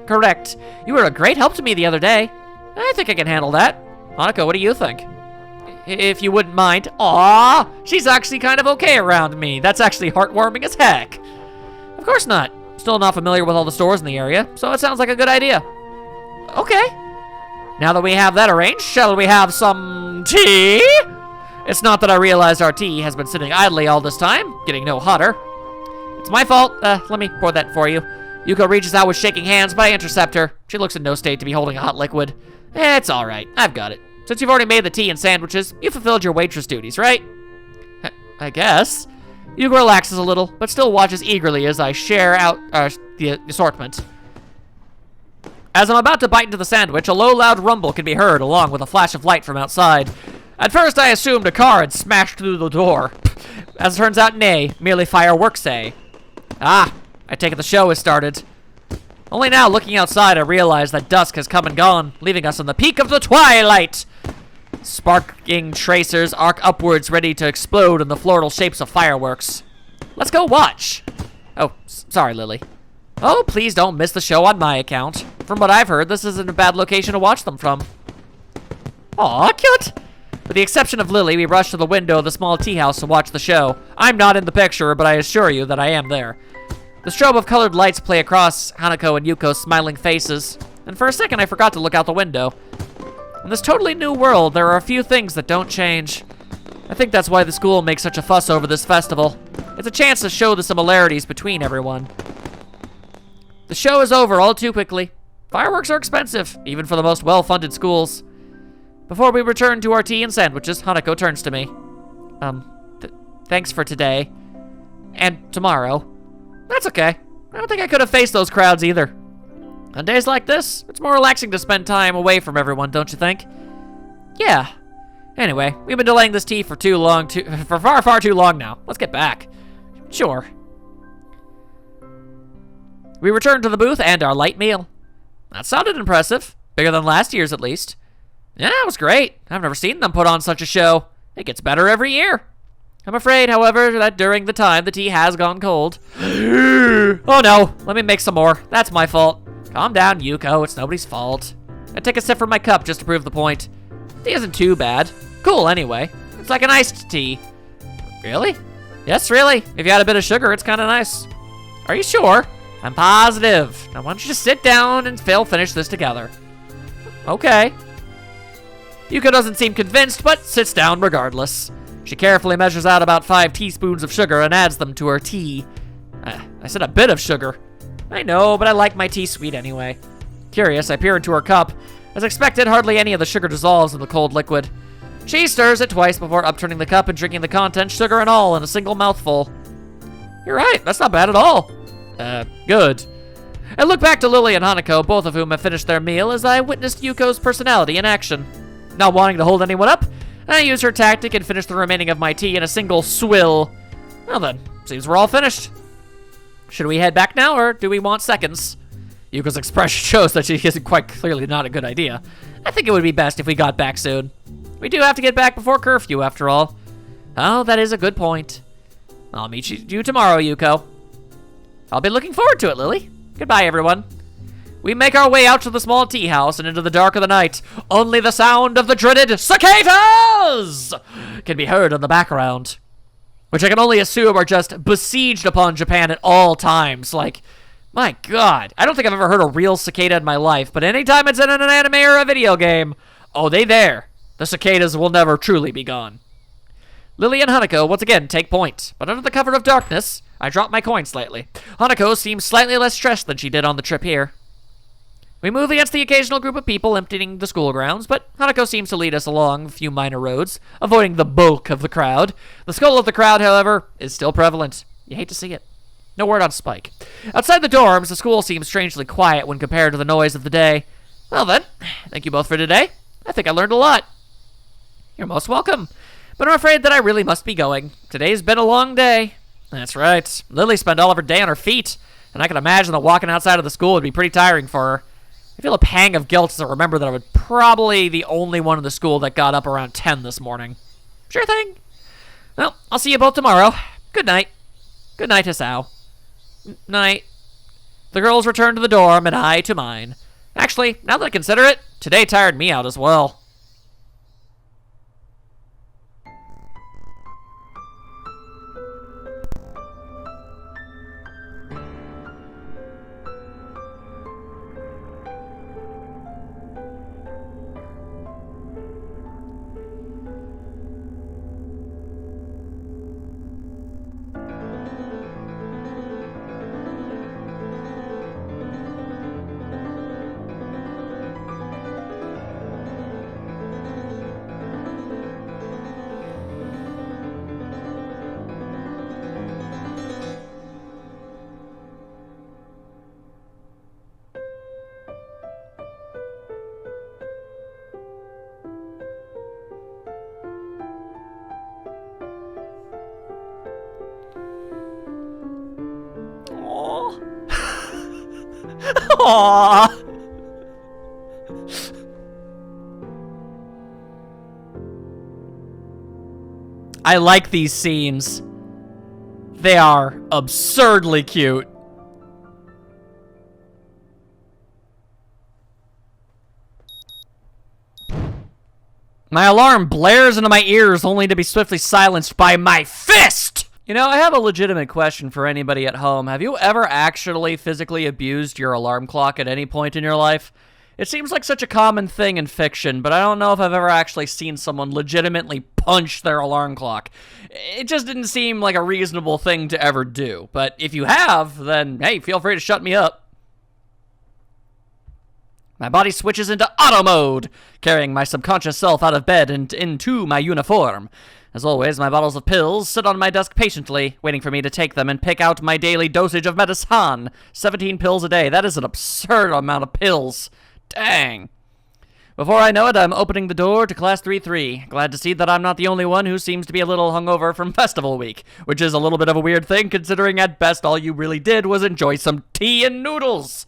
Correct. You were a great help to me the other day. I think I can handle that. Hanako, what do you think? If you wouldn't mind. Aww, she's actually kind of okay around me. That's actually heartwarming as heck. Of course not. Still not familiar with all the stores in the area, so it sounds like a good idea. Okay. Now that we have that arranged, shall we have some tea? It's not that I realized our tea has been sitting idly all this time, getting no hotter. It's my fault. Let me pour that for you. Yuko reaches out with shaking hands, but I intercept her. She looks in no state to be holding a hot liquid. It's all right. I've got it. Since you've already made the tea and sandwiches, you fulfilled your waitress duties, right? I guess. Yuko relaxes a little, but still watches eagerly as I share out the assortment. As I'm about to bite into the sandwich, a low, loud rumble can be heard, along with a flash of light from outside. At first, I assumed a car had smashed through the door. As it turns out, nay, merely fireworks, eh? Ah, I take it the show has started. Only now, looking outside, I realize that dusk has come and gone, leaving us on the peak of the twilight. Sparking tracers arc upwards, ready to explode in the floral shapes of fireworks. Let's go watch. Oh, sorry, Lily. Oh, please don't miss the show on my account. From what I've heard, this isn't a bad location to watch them from. Aw, cute. With the exception of Lily, we rush to the window of the small tea house to watch the show. I'm not in the picture, but I assure you that I am there. The strobe of colored lights play across Hanako and Yuko's smiling faces, and for a second I forgot to look out the window. In this totally new world, there are a few things that don't change. I think that's why the school makes such a fuss over this festival. It's a chance to show the similarities between everyone. The show is over all too quickly. Fireworks are expensive, even for the most well-funded schools. Before we return to our tea and sandwiches, Hanako turns to me. Thanks for today. And tomorrow. That's okay. I don't think I could have faced those crowds either. On days like this, it's more relaxing to spend time away from everyone, don't you think? Yeah. Anyway, we've been delaying this tea for for far, far too long now. Let's get back. Sure. We return to the booth and our light meal. That sounded impressive. Bigger than last year's, at least. Yeah, it was great. I've never seen them put on such a show. It gets better every year. I'm afraid, however, that during the time the tea has gone cold. Oh no, let me make some more. That's my fault. Calm down, Yuko. It's nobody's fault. I take a sip from my cup just to prove the point. Tea isn't too bad. Cool, anyway. It's like an iced tea. Really? Yes, really. If you add a bit of sugar, it's kind of nice. Are you sure? I'm positive. Now, why don't you just sit down and finish this together? Okay. Yuko doesn't seem convinced, but sits down regardless. She carefully measures out about 5 teaspoons of sugar and adds them to her tea. I said a bit of sugar. I know, but I like my tea sweet anyway. Curious, I peer into her cup. As expected, hardly any of the sugar dissolves in the cold liquid. She stirs it twice before upturning the cup and drinking the contents, sugar and all, in a single mouthful. You're right, that's not bad at all. Good. I look back to Lily and Hanako, both of whom have finished their meal, as I witnessed Yuko's personality in action. Not wanting to hold anyone up, I use her tactic and finish the remaining of my tea in a single swill. Well then, seems we're all finished. Should we head back now, or do we want seconds? Yuko's expression shows that she isn't quite clearly not a good idea. I think it would be best if we got back soon. We do have to get back before curfew, after all. Oh, that is a good point. I'll meet you tomorrow, Yuko. I'll be looking forward to it, Lily. Goodbye, everyone. We make our way out to the small tea house and into the dark of the night. Only the sound of the dreaded cicadas can be heard in the background, which I can only assume are just besieged upon Japan at all times. Like, my God, I don't think I've ever heard a real cicada in my life, but anytime it's in an anime or a video game, oh, they there. The cicadas will never truly be gone. Lily and Hanako once again take point, but under the cover of darkness, I drop my coin slightly. Hanako seems slightly less stressed than she did on the trip here. We move against the occasional group of people emptying the school grounds, but Hanako seems to lead us along a few minor roads, avoiding the bulk of the crowd. The skull of the crowd, however, is still prevalent. You hate to see it. No word on Spike. Outside the dorms, the school seems strangely quiet when compared to the noise of the day. Well then, thank you both for today. I think I learned a lot. You're most welcome. But I'm afraid that I really must be going. Today's been a long day. That's right. Lily spent all of her day on her feet, and I can imagine that walking outside of the school would be pretty tiring for her. I feel a pang of guilt as I remember that I was probably the only one in the school that got up around 10 this morning. Sure thing. Well, I'll see you both tomorrow. Good night. Good night, Hisao. Night. The girls returned to the dorm, and I to mine. Actually, now that I consider it, today tired me out as well. Aww. I like these scenes. They are absurdly cute. My alarm blares into my ears only to be swiftly silenced by my fist! You know, I have a legitimate question for anybody at home. Have you ever actually physically abused your alarm clock at any point in your life? It seems like such a common thing in fiction, but I don't know if I've ever actually seen someone legitimately punch their alarm clock. It just didn't seem like a reasonable thing to ever do. But if you have, then hey, feel free to shut me up. My body switches into auto mode, carrying my subconscious self out of bed and into my uniform. As always, my bottles of pills sit on my desk patiently, waiting for me to take them and pick out my daily dosage of medicine. 17 pills a day. That is an absurd amount of pills. Dang. Before I know it, I'm opening the door to Class 3-3. Glad to see that I'm not the only one who seems to be a little hungover from festival week, which is a little bit of a weird thing considering at best all you really did was enjoy some tea and noodles.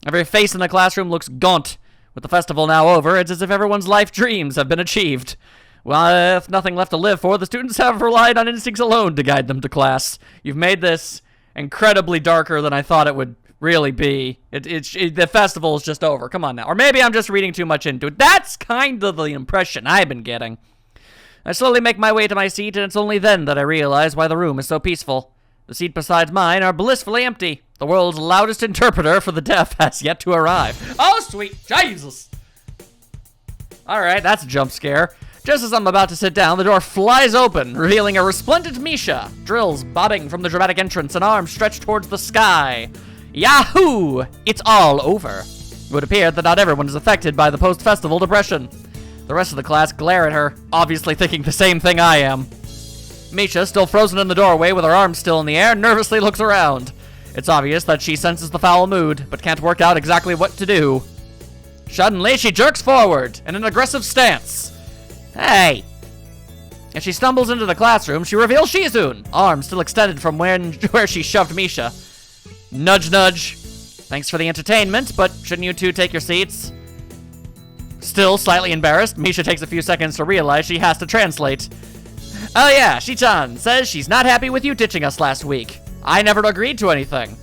Every face in the classroom looks gaunt, With the festival now over, it's as if everyone's life dreams have been achieved. Well, with nothing left to live for, the students have relied on instincts alone to guide them to class. You've made this incredibly darker than I thought it would really be. The festival is just over. Come on now. Or maybe I'm just reading too much into it. That's kind of the impression I've been getting. I slowly make my way to my seat, and it's only then that I realize why the room is so peaceful. The seat beside mine are blissfully empty. The world's loudest interpreter for the deaf has yet to arrive. Oh, sweet Jesus! Alright, that's a jump scare. Just as I'm about to sit down, the door flies open, revealing a resplendent Misha, drills bobbing from the dramatic entrance and arms stretched towards the sky. Yahoo! It's all over. It would appear that not everyone is affected by the post-festival depression. The rest of the class glare at her, obviously thinking the same thing I am. Misha, still frozen in the doorway with her arms still in the air, nervously looks around. It's obvious that she senses the foul mood, but can't work out exactly what to do. Suddenly, she jerks forward in an aggressive stance. Hey! As she stumbles into the classroom, she reveals Shizun, arms still extended from where she shoved Misha. Nudge, nudge. Thanks for the entertainment, but shouldn't you two take your seats? Still slightly embarrassed, Misha takes a few seconds to realize she has to translate. Oh yeah, Shichan says she's not happy with you ditching us last week. I never agreed to anything.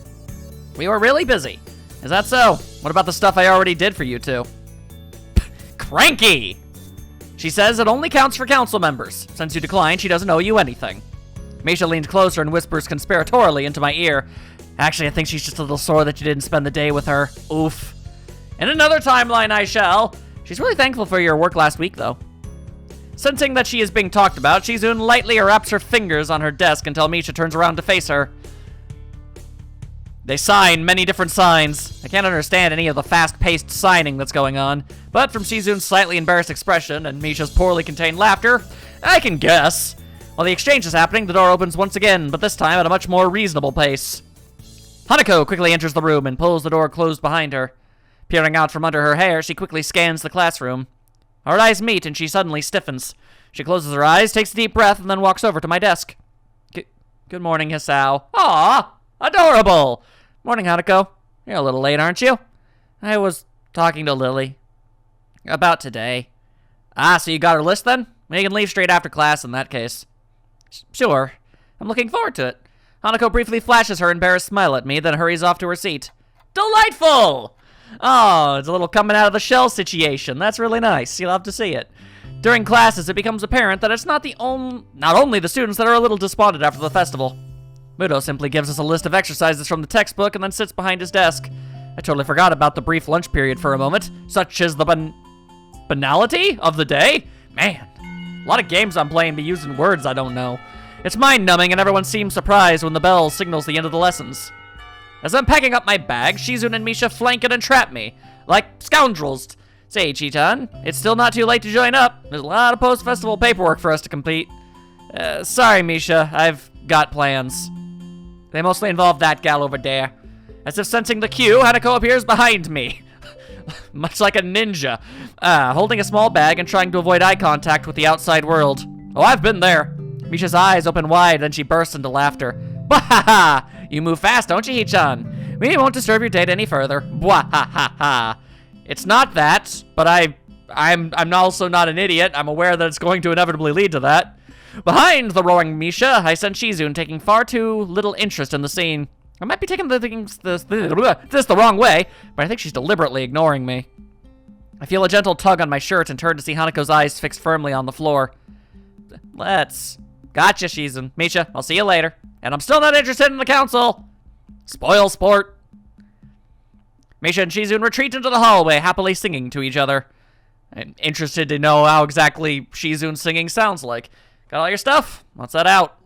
We were really busy. Is that so? What about the stuff I already did for you two? Cranky! She says it only counts for council members. Since you declined, she doesn't owe you anything. Misha leans closer and whispers conspiratorially into my ear. Actually, I think she's just a little sore that you didn't spend the day with her. Oof. In another timeline, I shall. She's really thankful for your work last week, though. Sensing that she is being talked about, Shizun lightly wraps her fingers on her desk until Misha turns around to face her. They sign many different signs. I can't understand any of the fast-paced signing that's going on, but from Shizun's slightly embarrassed expression and Misha's poorly contained laughter, I can guess. While the exchange is happening, the door opens once again, but this time at a much more reasonable pace. Hanako quickly enters the room and pulls the door closed behind her. Peering out from under her hair, she quickly scans the classroom. Our eyes meet, and she suddenly stiffens. She closes her eyes, takes a deep breath, and then walks over to my desk. Good morning, Hisao. Aw, adorable! Morning, Hanako. You're a little late, aren't you? I was talking to Lily. About today. Ah, so you got her list then? We can leave straight after class in that case. Sure. I'm looking forward to it. Hanako briefly flashes her embarrassed smile at me, then hurries off to her seat. Delightful! Oh, it's a little coming out of the shell situation. That's really nice. You'll have to see it. During classes, it becomes apparent that it's not only the students that are a little despondent after the festival. Muto simply gives us a list of exercises from the textbook and then sits behind his desk. I totally forgot about the brief lunch period for a moment, such as the banality of the day. Man, a lot of games I'm playing be using words I don't know. It's mind-numbing and everyone seems surprised when the bell signals the end of the lessons. As I'm packing up my bag, Shizun and Misha flank and entrap me, like scoundrels. Say, Chitan, it's still not too late to join up. There's a lot of post-festival paperwork for us to complete. Sorry, Misha, I've got plans. They mostly involve that gal over there. As if sensing the cue, Hanako appears behind me. Much like a ninja, holding a small bag and trying to avoid eye contact with the outside world. Oh, I've been there. Misha's eyes open wide, then she bursts into laughter. Bwahaha! You move fast, don't you, Hee-chan? We won't disturb your date any further. Bwahaha! It's not that, but I'm also not an idiot. I'm aware that it's going to inevitably lead to that. Behind the roaring Misha, I sense Shizun taking far too little interest in the scene. I might be taking this the wrong way, but I think she's deliberately ignoring me. I feel a gentle tug on my shirt and turn to see Hanako's eyes fixed firmly on the floor. Gotcha, Shizun. Misha, I'll see you later. And I'm still not interested in the council. Spoil sport. Misha and Shizun retreat into the hallway, happily singing to each other. I'm interested to know how exactly Shizun's singing sounds like. Got all your stuff? What's that out?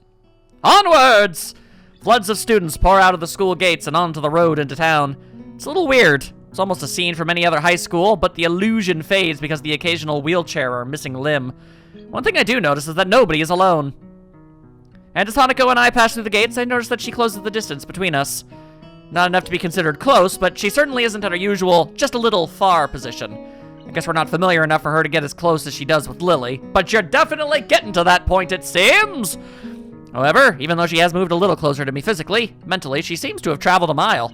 Onwards! Floods of students pour out of the school gates and onto the road into town. It's a little weird. It's almost a scene from any other high school, but the illusion fades because of the occasional wheelchair or missing limb. One thing I do notice is that nobody is alone. And as Hanako and I pass through the gates, I notice that she closes the distance between us. Not enough to be considered close, but she certainly isn't at her usual, just a little far position. I guess we're not familiar enough for her to get as close as she does with Lily, but you're definitely getting to that point, it seems! However, even though she has moved a little closer to me physically, mentally, she seems to have traveled a mile.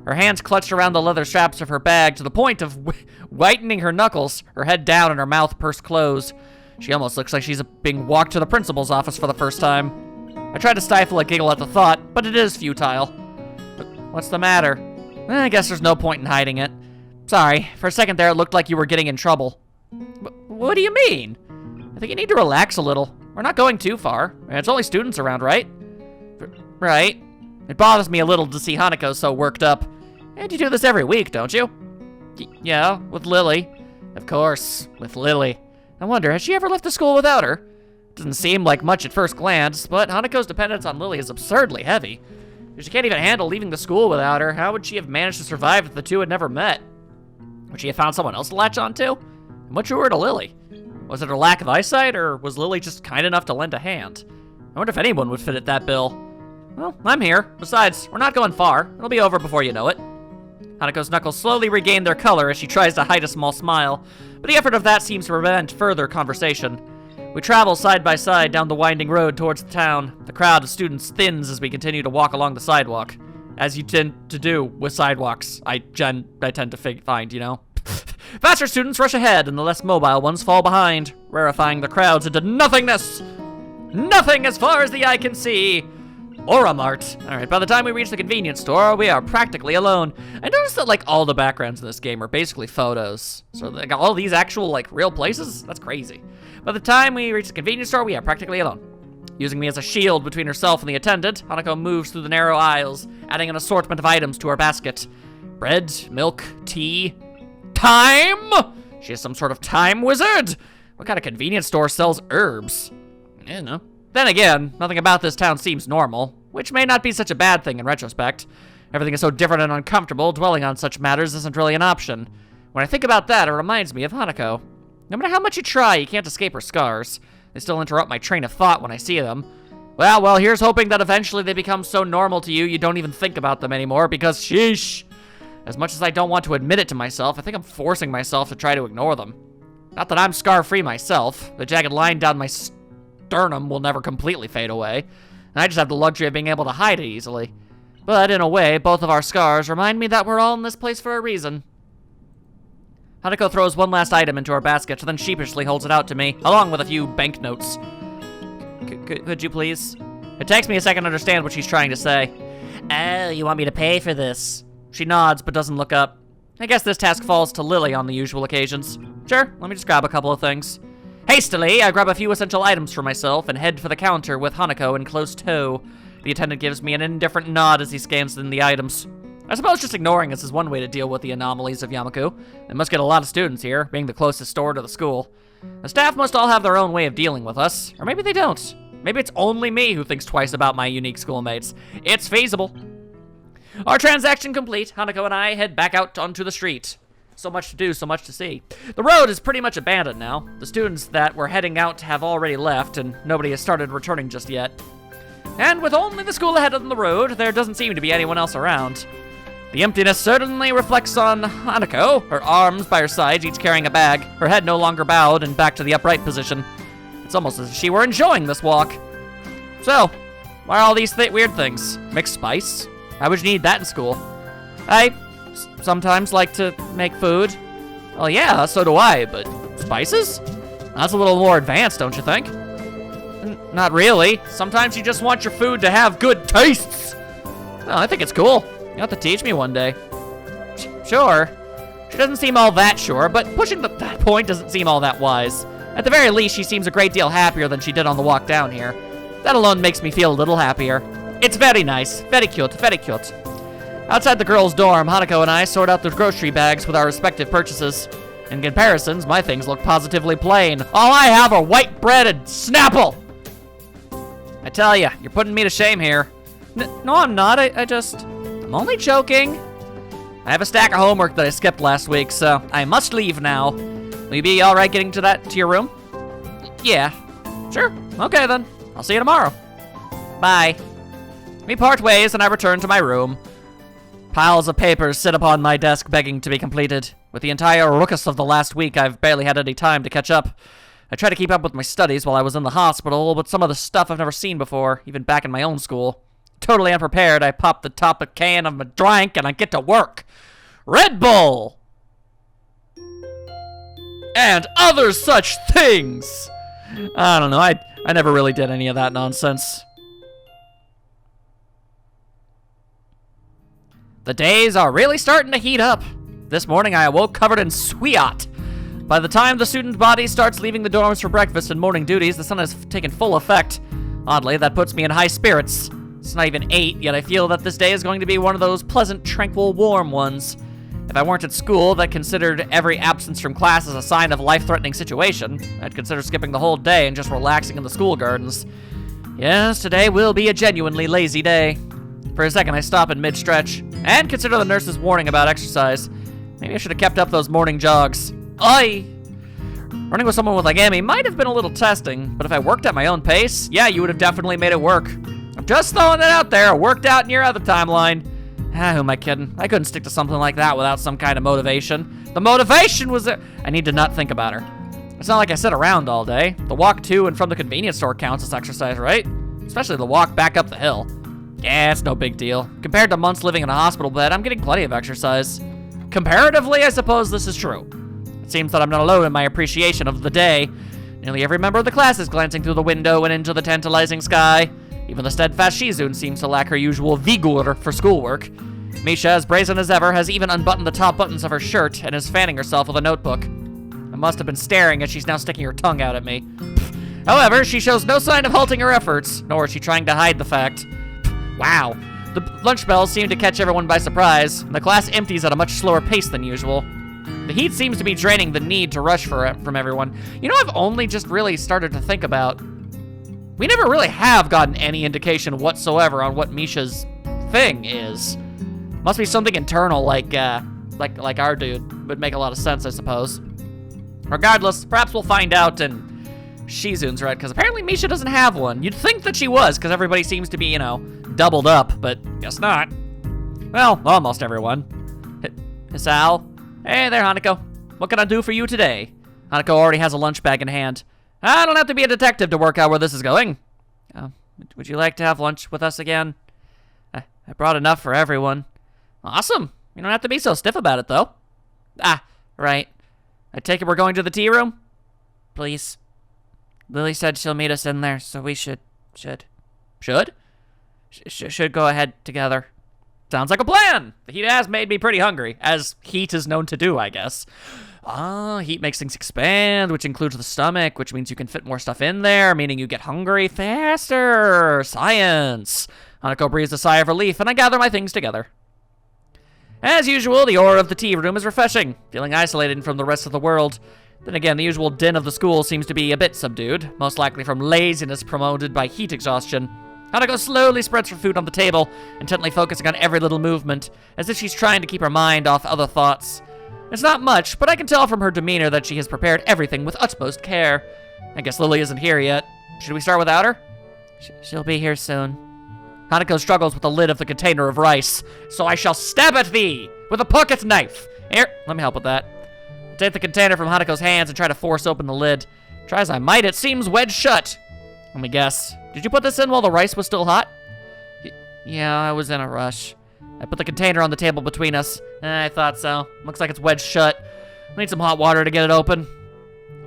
Her hands clutched around the leather straps of her bag to the point of whitening her knuckles, her head down and her mouth pursed closed. She almost looks like she's being walked to the principal's office for the first time. I tried to stifle a giggle at the thought, but it is futile. What's the matter? I guess there's no point in hiding it. Sorry, for a second there it looked like you were getting in trouble. What do you mean? I think you need to relax a little. We're not going too far. It's only students around, right? Right. It bothers me a little to see Hanako so worked up. And you do this every week, don't you? Yeah, with Lily. Of course, with Lily. I wonder, has she ever left the school without her? Doesn't seem like much at first glance, but Hanako's dependence on Lily is absurdly heavy. If she can't even handle leaving the school without her, how would she have managed to survive if the two had never met? Would she have found someone else to latch onto? And what drew her to Lily? Was it her lack of eyesight, or was Lily just kind enough to lend a hand? I wonder if anyone would fit at that bill. Well, I'm here. Besides, we're not going far. It'll be over before you know it. Hanako's knuckles slowly regain their color as she tries to hide a small smile, but the effort of that seems to prevent further conversation. We travel side by side down the winding road towards the town. The crowd of students thins as we continue to walk along the sidewalk. As you tend to do with sidewalks, I tend to find, you know. Faster students rush ahead, and the less mobile ones fall behind, rarefying the crowds into nothingness. Nothing as far as the eye can see. Aura Mart. Alright, by the time we reach the convenience store, we are practically alone. I noticed that, like, all the backgrounds in this game are basically photos. So, like, all these actual, like, real places? That's crazy. By the time we reach the convenience store, we are practically alone. Using me as a shield between herself and the attendant, Hanako moves through the narrow aisles, adding an assortment of items to her basket. Bread, milk, tea. Time? She is some sort of time wizard? What kind of convenience store sells herbs? I don't know. Then again, nothing about this town seems normal, which may not be such a bad thing in retrospect. Everything is so different and uncomfortable, dwelling on such matters isn't really an option. When I think about that, it reminds me of Hanako. No matter how much you try, you can't escape her scars. They still interrupt my train of thought when I see them. Well, here's hoping that eventually they become so normal to you, you don't even think about them anymore, because sheesh. As much as I don't want to admit it to myself, I think I'm forcing myself to try to ignore them. Not that I'm scar-free myself. The jagged line down my sternum will never completely fade away, and I just have the luxury of being able to hide it easily. But in a way, both of our scars remind me that we're all in this place for a reason. Hanako throws one last item into her basket, then sheepishly holds it out to me, along with a few banknotes. Could you please? It takes me a second to understand what she's trying to say. Oh, you want me to pay for this? She nods, but doesn't look up. I guess this task falls to Lily on the usual occasions. Sure, let me just grab a couple of things. Hastily, I grab a few essential items for myself and head for the counter with Hanako in close tow. The attendant gives me an indifferent nod as he scans in the items. I suppose just ignoring us is one way to deal with the anomalies of Yamaku. They must get a lot of students here, being the closest store to the school. The staff must all have their own way of dealing with us, or maybe they don't. Maybe it's only me who thinks twice about my unique schoolmates. It's feasible. Our transaction complete, Hanako and I head back out onto the street. So much to do, so much to see. The road is pretty much abandoned now. The students that were heading out have already left, and nobody has started returning just yet. And with only the school ahead on the road, there doesn't seem to be anyone else around. The emptiness certainly reflects on Hanako, her arms by her sides, each carrying a bag, her head no longer bowed and back to the upright position. It's almost as if she were enjoying this walk. So, why are all these weird things? Mixed spice? Why would you need that in school? I sometimes like to make food. Well, yeah, so do I, but spices? That's a little more advanced, don't you think? Not really. Sometimes you just want your food to have good tastes. Oh, I think it's cool. You have to teach me one day. Sure. She doesn't seem all that sure, but pushing that point doesn't seem all that wise. At the very least, she seems a great deal happier than she did on the walk down here. That alone makes me feel a little happier. It's very nice. Very cute. Very cute. Outside the girls' dorm, Hanako and I sort out the grocery bags with our respective purchases. In comparisons, my things look positively plain. All I have are white bread and Snapple! I tell ya, you're putting me to shame here. No, I'm not. I'm only joking. I have a stack of homework that I skipped last week, so I must leave now. Will you be alright getting to your room? Yeah. Sure. Okay, then. I'll see you tomorrow. Bye. We part ways, and I return to my room. Piles of papers sit upon my desk begging to be completed. With the entire ruckus of the last week, I've barely had any time to catch up. I tried to keep up with my studies while I was in the hospital, but some of the stuff I've never seen before, even back in my own school. totally unprepared, I pop the top of can of my drink and I get to work. Red Bull! And other such things! I don't know, I never really did any of that nonsense. The days are really starting to heat up. This morning I awoke covered in sweat. By the time the student body starts leaving the dorms for breakfast and morning duties, the sun has taken full effect. Oddly, that puts me in high spirits. It's not even 8, yet I feel that this day is going to be one of those pleasant, tranquil, warm ones. If I weren't at school that considered every absence from class as a sign of life-threatening situation, I'd consider skipping the whole day and just relaxing in the school gardens. Yes, today will be a genuinely lazy day. For a second, I stop in mid-stretch and consider the nurse's warning about exercise. Maybe I should have kept up those morning jogs. Oi! Running with someone with like Amy might have been a little testing, but if I worked at my own pace, yeah, you would have definitely made it work. I'm just throwing it out there. Worked out in your other timeline. Ah, who am I kidding? I couldn't stick to something like that without some kind of motivation. The motivation was that I need to not think about her. It's not like I sit around all day. The walk to and from the convenience store counts as exercise, right? Especially the walk back up the hill. Yeah, it's no big deal. Compared to months living in a hospital bed, I'm getting plenty of exercise. Comparatively, I suppose this is true. It seems that I'm not alone in my appreciation of the day. Nearly every member of the class is glancing through the window and into the tantalizing sky. Even the steadfast Shizun seems to lack her usual vigor for schoolwork. Misha, as brazen as ever, has even unbuttoned the top buttons of her shirt and is fanning herself with a notebook. I must have been staring as she's now sticking her tongue out at me. However, she shows no sign of halting her efforts, nor is she trying to hide the fact. Wow. The lunch bells seem to catch everyone by surprise, and the class empties at a much slower pace than usual. The heat seems to be draining the need to rush from everyone. You know, I've only just really started to think about... We never really have gotten any indication whatsoever on what Misha's thing is. Must be something internal, like our dude. Would make a lot of sense, I suppose. Regardless, perhaps we'll find out in Shizun's right, because apparently Misha doesn't have one. You'd think that she was, because everybody seems to be, you know, doubled up, but guess not. Well, almost everyone. Hisao. Hey there, Hanako. What can I do for you today? Hanako already has a lunch bag in hand. I don't have to be a detective to work out where this is going. Would you like to have lunch with us again? I brought enough for everyone. Awesome. You don't have to be so stiff about it, though. Ah, right. I take it we're going to the tea room? Please. Lily said she'll meet us in there, so we should go ahead together. Sounds like a plan. The heat has made me pretty hungry, as heat is known to do, I guess. Heat makes things expand, which includes the stomach, which means you can fit more stuff in there, meaning you get hungry faster. Science. Hanako breathes a sigh of relief, and I gather my things together. As usual, the aura of the tea room is refreshing, feeling isolated from the rest of the world. Then again, the usual din of the school seems to be a bit subdued, most likely from laziness promoted by heat exhaustion. Hanako slowly spreads her food on the table, intently focusing on every little movement, as if she's trying to keep her mind off other thoughts. It's not much, but I can tell from her demeanor that she has prepared everything with utmost care. I guess Lily isn't here yet. Should we start without her? She'll be here soon. Hanako struggles with the lid of the container of rice. So I shall stab at thee with a pocket knife. Here, let me help with that. I take the container from Hanako's hands and try to force open the lid. Try as I might, it seems wedged shut. Let me guess. Did you put this in while the rice was still hot? Yeah, I was in a rush. I put the container on the table between us. I thought so. Looks like it's wedged shut. I need some hot water to get it open.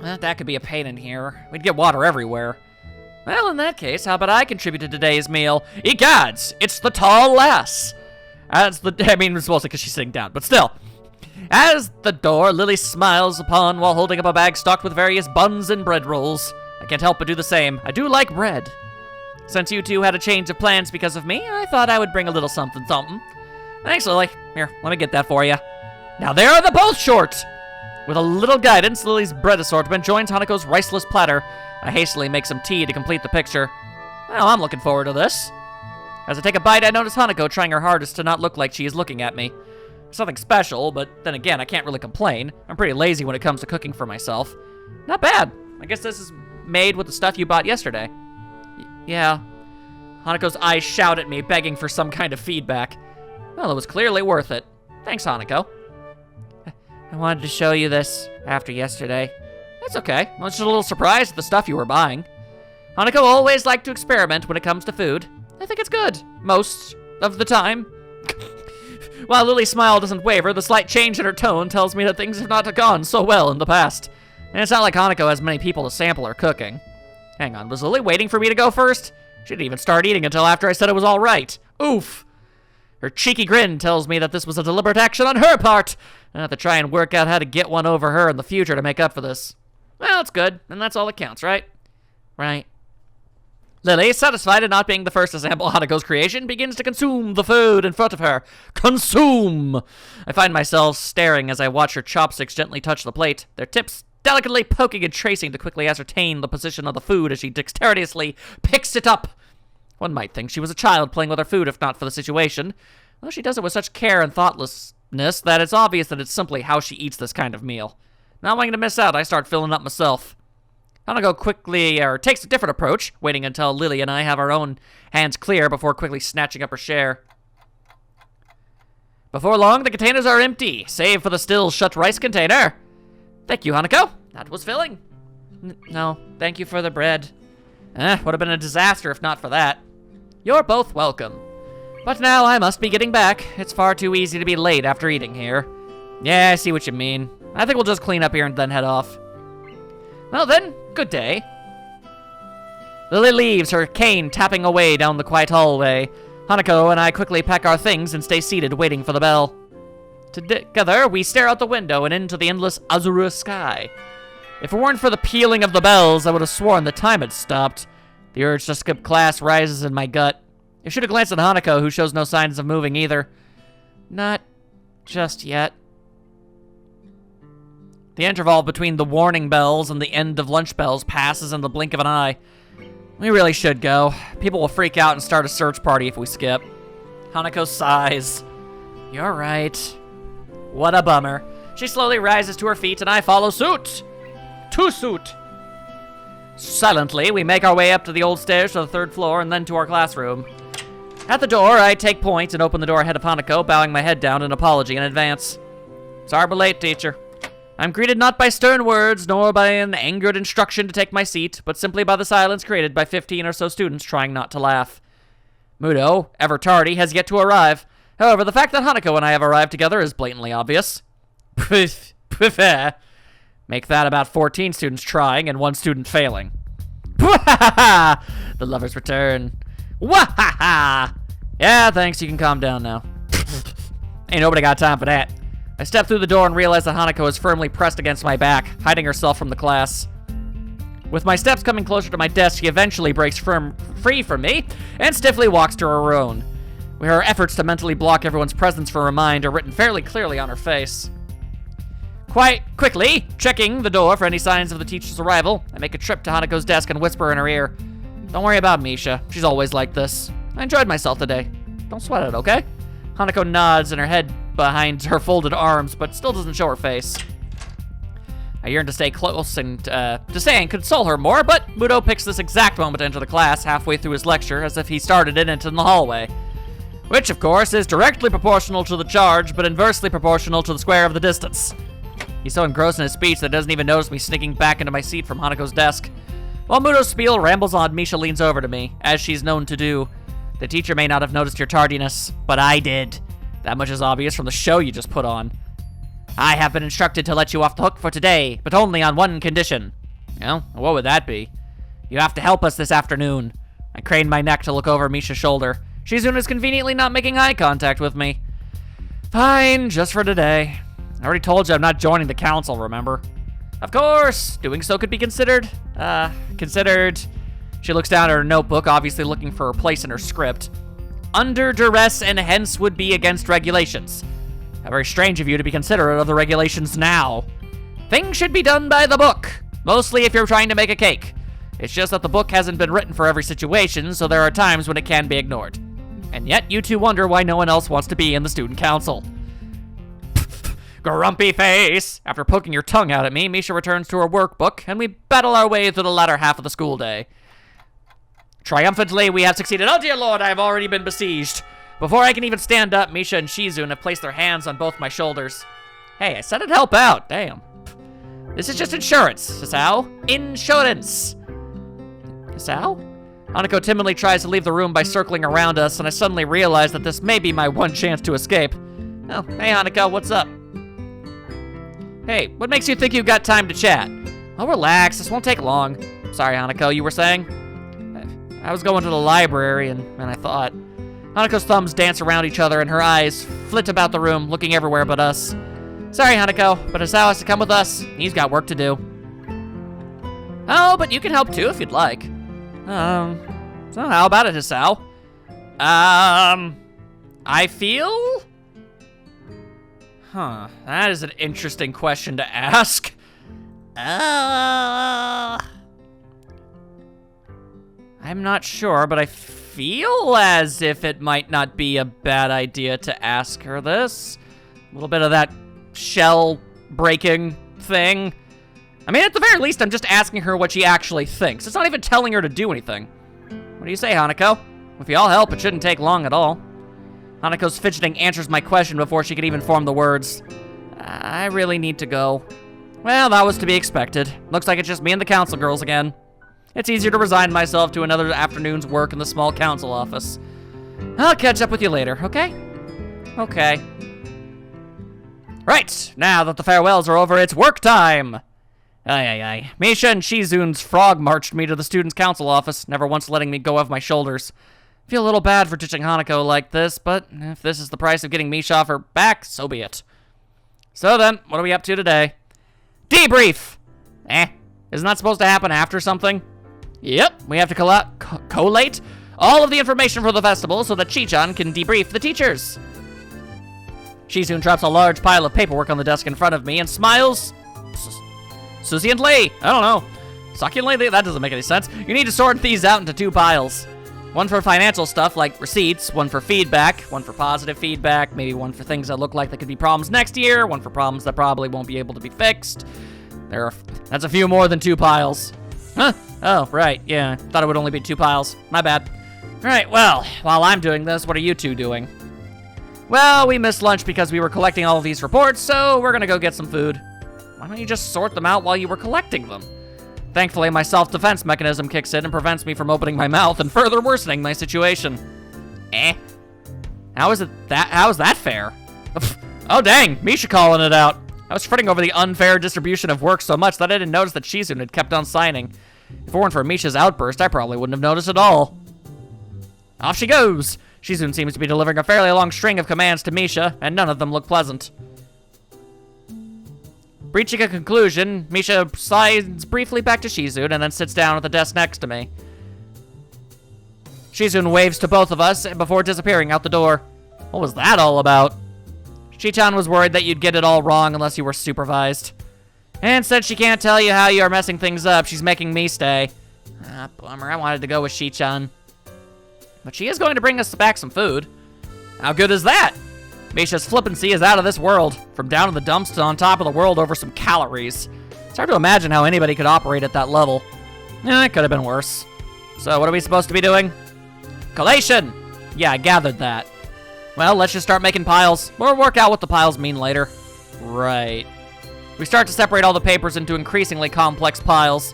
That could be a pain in here. We'd get water everywhere. Well, in that case, how about I contribute to today's meal? Egads, it's the tall lass. It's mostly because she's sitting down, but still. As the door, Lily smiles upon while holding up a bag stocked with various buns and bread rolls. I can't help but do the same. I do like bread. Since you two had a change of plans because of me, I thought I would bring a little something. Thanks, Lily. Here, let me get that for you. Now there are the both short! With a little guidance, Lily's bread assortment joins Hanako's riceless platter. I hastily make some tea to complete the picture. Well, I'm looking forward to this. As I take a bite, I notice Hanako trying her hardest to not look like she is looking at me. It's nothing special, but then again, I can't really complain. I'm pretty lazy when it comes to cooking for myself. Not bad. I guess this is made with the stuff you bought yesterday. Yeah. Hanako's eyes shout at me, begging for some kind of feedback. Well, it was clearly worth it. Thanks, Hanako. I wanted to show you this after yesterday. That's okay. I was just a little surprised at the stuff you were buying. Hanako always liked to experiment when it comes to food. I think it's good. Most of the time. While Lily's smile doesn't waver, the slight change in her tone tells me that things have not gone so well in the past. And it's not like Hanako has many people to sample her cooking. Hang on, was Lily waiting for me to go first? She didn't even start eating until after I said it was all right. Oof. Her cheeky grin tells me that this was a deliberate action on her part. I have to try and work out how to get one over her in the future to make up for this. Well, it's good, and that's all that counts, right? Right. Lily, satisfied at not being the first to sample Hanako's creation, begins to consume the food in front of her. Consume! I find myself staring as I watch her chopsticks gently touch the plate, their tips delicately poking and tracing to quickly ascertain the position of the food as she dexterously picks it up. One might think she was a child playing with her food if not for the situation, though she does it with such care and thoughtlessness that it's obvious that it's simply how she eats this kind of meal. Not wanting to miss out, I start filling up myself. Hanako takes a different approach, waiting until Lily and I have our own hands clear before quickly snatching up her share. Before long, the containers are empty, save for the still shut rice container. Thank you, Hanako. That was filling. No, thank you for the bread. Would have been a disaster if not for that. You're both welcome. But now I must be getting back. It's far too easy to be late after eating here. Yeah, I see what you mean. I think we'll just clean up here and then head off. Well then, good day. Lily leaves, her cane tapping away down the quiet hallway. Hanako and I quickly pack our things and stay seated waiting for the bell. Together, we stare out the window and into the endless azure sky. If it weren't for the pealing of the bells, I would have sworn the time had stopped. The urge to skip class rises in my gut. I should have glanced at Hanako, who shows no signs of moving either. Not just yet. The interval between the warning bells and the end of lunch bells passes in the blink of an eye. We really should go. People will freak out and start a search party if we skip. Hanako sighs. You're right. What a bummer. She slowly rises to her feet and I follow suit. To suit. Silently, we make our way up to the old stairs to the third floor and then to our classroom. At the door, I take point and open the door ahead of Hanako, bowing my head down in apology in advance. Sorry we're late, teacher. I'm greeted not by stern words, nor by an angered instruction to take my seat, but simply by the silence created by 15 or so students trying not to laugh. Muto, ever tardy, has yet to arrive. However, the fact that Hanako and I have arrived together is blatantly obvious. Make that about 14 students trying and 1 student failing. The lovers return. Wahaha! Yeah, thanks, you can calm down now. Ain't nobody got time for that. I step through the door and realize that Hanako is firmly pressed against my back, hiding herself from the class. With my steps coming closer to my desk, she eventually breaks free from me and stiffly walks to her own. Her efforts to mentally block everyone's presence from her mind are written fairly clearly on her face. Quite quickly, checking the door for any signs of the teacher's arrival, I make a trip to Hanako's desk and whisper in her ear, "Don't worry about Misha. She's always like this. I enjoyed myself today. Don't sweat it, okay?" Hanako nods and her head behind her folded arms, but still doesn't show her face. I yearn to stay close and console her more, but Muto picks this exact moment to enter the class halfway through his lecture as if he started it in the hallway. Which, of course, is directly proportional to the charge, but inversely proportional to the square of the distance. He's so engrossed in his speech that he doesn't even notice me sneaking back into my seat from Hanako's desk. While Muto's spiel rambles on, Misha leans over to me, as she's known to do. The teacher may not have noticed your tardiness, but I did. That much is obvious from the show you just put on. I have been instructed to let you off the hook for today, but only on one condition. Well, what would that be? You have to help us this afternoon. I crane my neck to look over Misha's shoulder. Shizune is conveniently not making eye contact with me. Fine, just for today. I already told you I'm not joining the council, remember? Of course, doing so could be considered. She looks down at her notebook, obviously looking for a place in her script. Under duress and hence would be against regulations. How very strange of you to be considerate of the regulations now. Things should be done by the book, mostly if you're trying to make a cake. It's just that the book hasn't been written for every situation, so there are times when it can be ignored. And yet, you two wonder why no one else wants to be in the student council. Grumpy face! After poking your tongue out at me, Misha returns to her workbook, and we battle our way through the latter half of the school day. Triumphantly, we have succeeded. Oh dear lord, I have already been besieged. Before I can even stand up, Misha and Shizune have placed their hands on both my shoulders. Hey, I said I'd help out, damn. This is just insurance, Sasao. Insurance. Sasao? Hanako timidly tries to leave the room by circling around us, and I suddenly realize that this may be my one chance to escape. Oh, hey Hanako, what's up? Hey, what makes you think you've got time to chat? Oh, relax, this won't take long. Sorry, Hanako, you were saying? I was going to the library, and I thought. Hanako's thumbs dance around each other, and her eyes flit about the room, looking everywhere but us. Sorry, Hanako, but Hisao has to come with us. He's got work to do. Oh, but you can help too if you'd like. So how about it, Hisao? I feel... Huh, that is an interesting question to ask. I'm not sure, but I feel as if it might not be a bad idea to ask her this. A little bit of that shell breaking thing. I mean, at the very least, I'm just asking her what she actually thinks. It's not even telling her to do anything. What do you say, Hanako? If we all help, it shouldn't take long at all. Hanako's fidgeting answers my question before she could even form the words. I really need to go. Well, that was to be expected. Looks like it's just me and the council girls again. It's easier to resign myself to another afternoon's work in the small council office. I'll catch up with you later, okay? Okay. Right, now that the farewells are over, it's work time! Aye. Misha and Shizun's frog marched me to the student's council office, never once letting me go off my shoulders. Feel a little bad for ditching Hanako like this, but if this is the price of getting Misha off her back, so be it. So then, what are we up to today? Debrief! Isn't that supposed to happen after something? Yep, we have to collate all of the information for the festival so that Chi-chan can debrief the teachers. Shizun drops a large pile of paperwork on the desk in front of me and smiles. Succiently, I don't know. Succulently, that doesn't make any sense. You need to sort these out into 2 piles. One for financial stuff like receipts, one for feedback, one for positive feedback, maybe one for things that look like there could be problems next year, one for problems that probably won't be able to be fixed. That's a few more than 2 piles. Huh? Oh, right, yeah. Thought it would only be 2 piles. My bad. Right, well, while I'm doing this, what are you two doing? Well, we missed lunch because we were collecting all of these reports, so we're gonna go get some food. Why don't you just sort them out while you were collecting them? Thankfully, my self-defense mechanism kicks in and prevents me from opening my mouth and further worsening my situation. How is that fair? Oh dang, Misha calling it out. I was fretting over the unfair distribution of work so much that I didn't notice that Shizun had kept on signing. If it weren't for Misha's outburst, I probably wouldn't have noticed at all. Off she goes. Shizun seems to be delivering a fairly long string of commands to Misha, and none of them look pleasant. Reaching a conclusion, Misha slides briefly back to Shizun and then sits down at the desk next to me. Shizun waves to both of us before disappearing out the door. What was that all about? Chi-chan was worried that you'd get it all wrong unless you were supervised. And since she can't tell you how you are messing things up, she's making me stay. Bummer, I wanted to go with Chi-chan. But she is going to bring us back some food. How good is that? Misha's flippancy is out of this world. From down in the dumps to on top of the world over some calories. It's hard to imagine how anybody could operate at that level. It could have been worse. So what are we supposed to be doing? Collation! Yeah, I gathered that. Well, let's just start making piles. We'll work out what the piles mean later. Right. We start to separate all the papers into increasingly complex piles.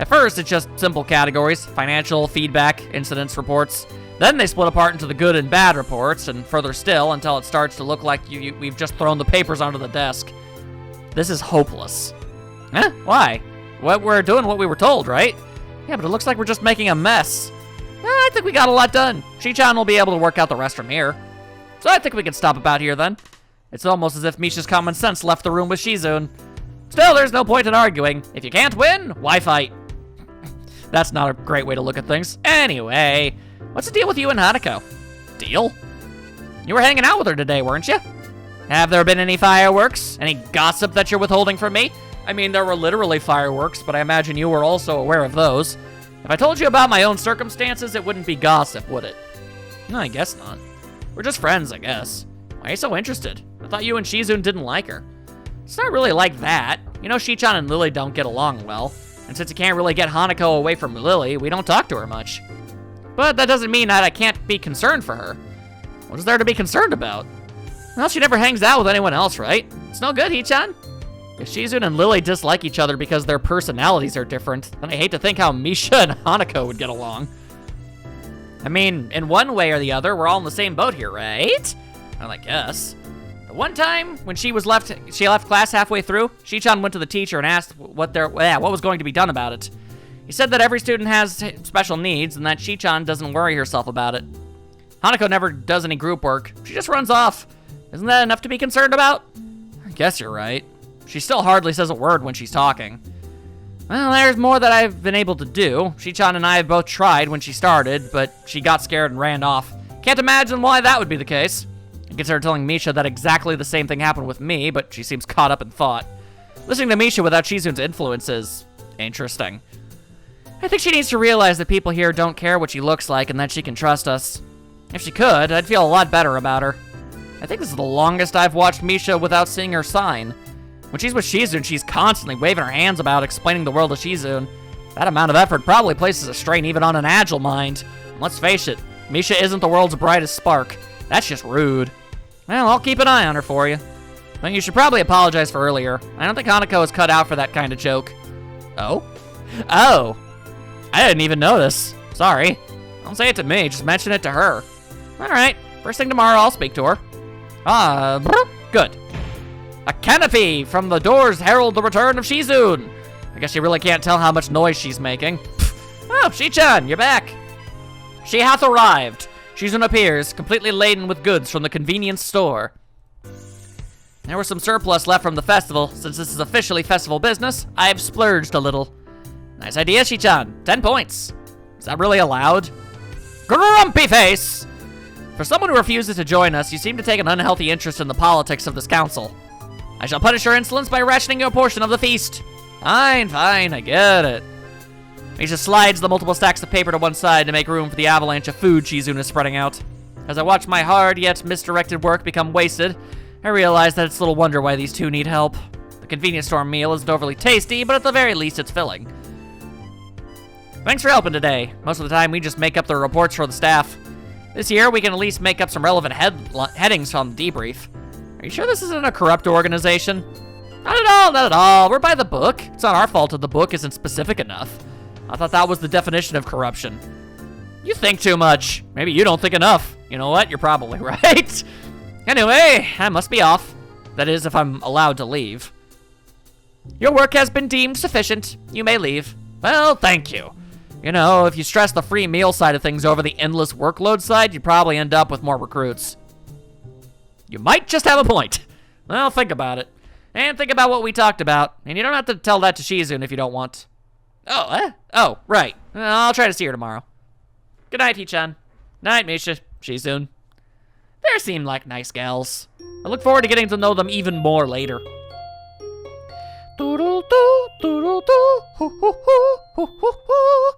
At first, it's just simple categories. Financial, feedback, incidents, reports. Then they split apart into the good and bad reports, and further still, until it starts to look like we've just thrown the papers onto the desk. This is hopeless. Huh? Why? We're doing what we were told, right? Yeah, but it looks like we're just making a mess. I think we got a lot done. Chi-chan will be able to work out the rest from here. So I think we can stop about here then. It's almost as if Misha's common sense left the room with Shizun. Still, there's no point in arguing. If you can't win, why fight? That's not a great way to look at things. Anyway, what's the deal with you and Hanako? Deal? You were hanging out with her today, weren't you? Have there been any fireworks? Any gossip that you're withholding from me? I mean, there were literally fireworks, but I imagine you were also aware of those. If I told you about my own circumstances, it wouldn't be gossip, would it? No, I guess not. We're just friends, I guess. Why are you so interested? I thought you and Shizun didn't like her. It's not really like that. You know, Chi-chan and Lily don't get along well. And since you can't really get Hanako away from Lily, we don't talk to her much. But that doesn't mean that I can't be concerned for her. What is there to be concerned about? Well, she never hangs out with anyone else, right? It's no good, Hee-chan. If Shizun and Lily dislike each other because their personalities are different, then I hate to think how Misha and Hanako would get along. I mean, in one way or the other, we're all in the same boat here, right? Well, I guess. The one time when she left class halfway through, Shichan went to the teacher and asked what was going to be done about it. He said that every student has special needs and that Shichan doesn't worry herself about it. Hanako never does any group work. She just runs off. Isn't that enough to be concerned about? I guess you're right. She still hardly says a word when she's talking. Well, there's more that I've been able to do. Shichan and I have both tried when she started, but she got scared and ran off. Can't imagine why that would be the case. I consider telling Misha that exactly the same thing happened with me, but she seems caught up in thought. Listening to Misha without Shizun's influence is interesting. I think she needs to realize that people here don't care what she looks like and that she can trust us. If she could, I'd feel a lot better about her. I think this is the longest I've watched Misha without seeing her sign. When she's with Shizun, she's constantly waving her hands about explaining the world to Shizun. That amount of effort probably places a strain even on an agile mind. And let's face it, Misha isn't the world's brightest spark. That's just rude. Well, I'll keep an eye on her for you. But you should probably apologize for earlier. I don't think Hanako is cut out for that kind of joke. Oh? Oh. I didn't even notice. Sorry. Don't say it to me, just mention it to her. Alright, first thing tomorrow I'll speak to her. Good. A canopy from the doors herald the return of Shizun. I guess you really can't tell how much noise she's making. Oh, Shichan, you're back. She hath arrived. Shizun appears, completely laden with goods from the convenience store. There was some surplus left from the festival. Since this is officially festival business, I have splurged a little. Nice idea, Shichan. 10 points. Is that really allowed? Grumpy face! For someone who refuses to join us, you seem to take an unhealthy interest in the politics of this council. I shall punish your insolence by rationing your portion of the feast. Fine, I get it. Misha slides the multiple stacks of paper to one side to make room for the avalanche of food Shizun is spreading out. As I watch my hard yet misdirected work become wasted, I realize that it's little wonder why these two need help. The convenience store meal isn't overly tasty, but at the very least it's filling. Thanks for helping today. Most of the time we just make up the reports for the staff. This year we can at least make up some relevant headings on the debrief. Are you sure this isn't a corrupt organization? Not at all. We're by the book. It's not our fault that the book isn't specific enough. I thought that was the definition of corruption. You think too much. Maybe you don't think enough. You know what? You're probably right. Anyway, I must be off. That is, if I'm allowed to leave. Your work has been deemed sufficient. You may leave. Well, thank you. You know, if you stress the free meal side of things over the endless workload side, you'd probably end up with more recruits. You might just have a point. Well, think about it. And think about what we talked about. And you don't have to tell that to Shizun if you don't want. Oh, right. I'll try to see her tomorrow. Good night, Hichan. Night, Misha. Shizun. They seem like nice gals. I look forward to getting to know them even more later. Doodle-doo, doodle-doo, hoo-hoo-hoo, hoo-hoo-hoo.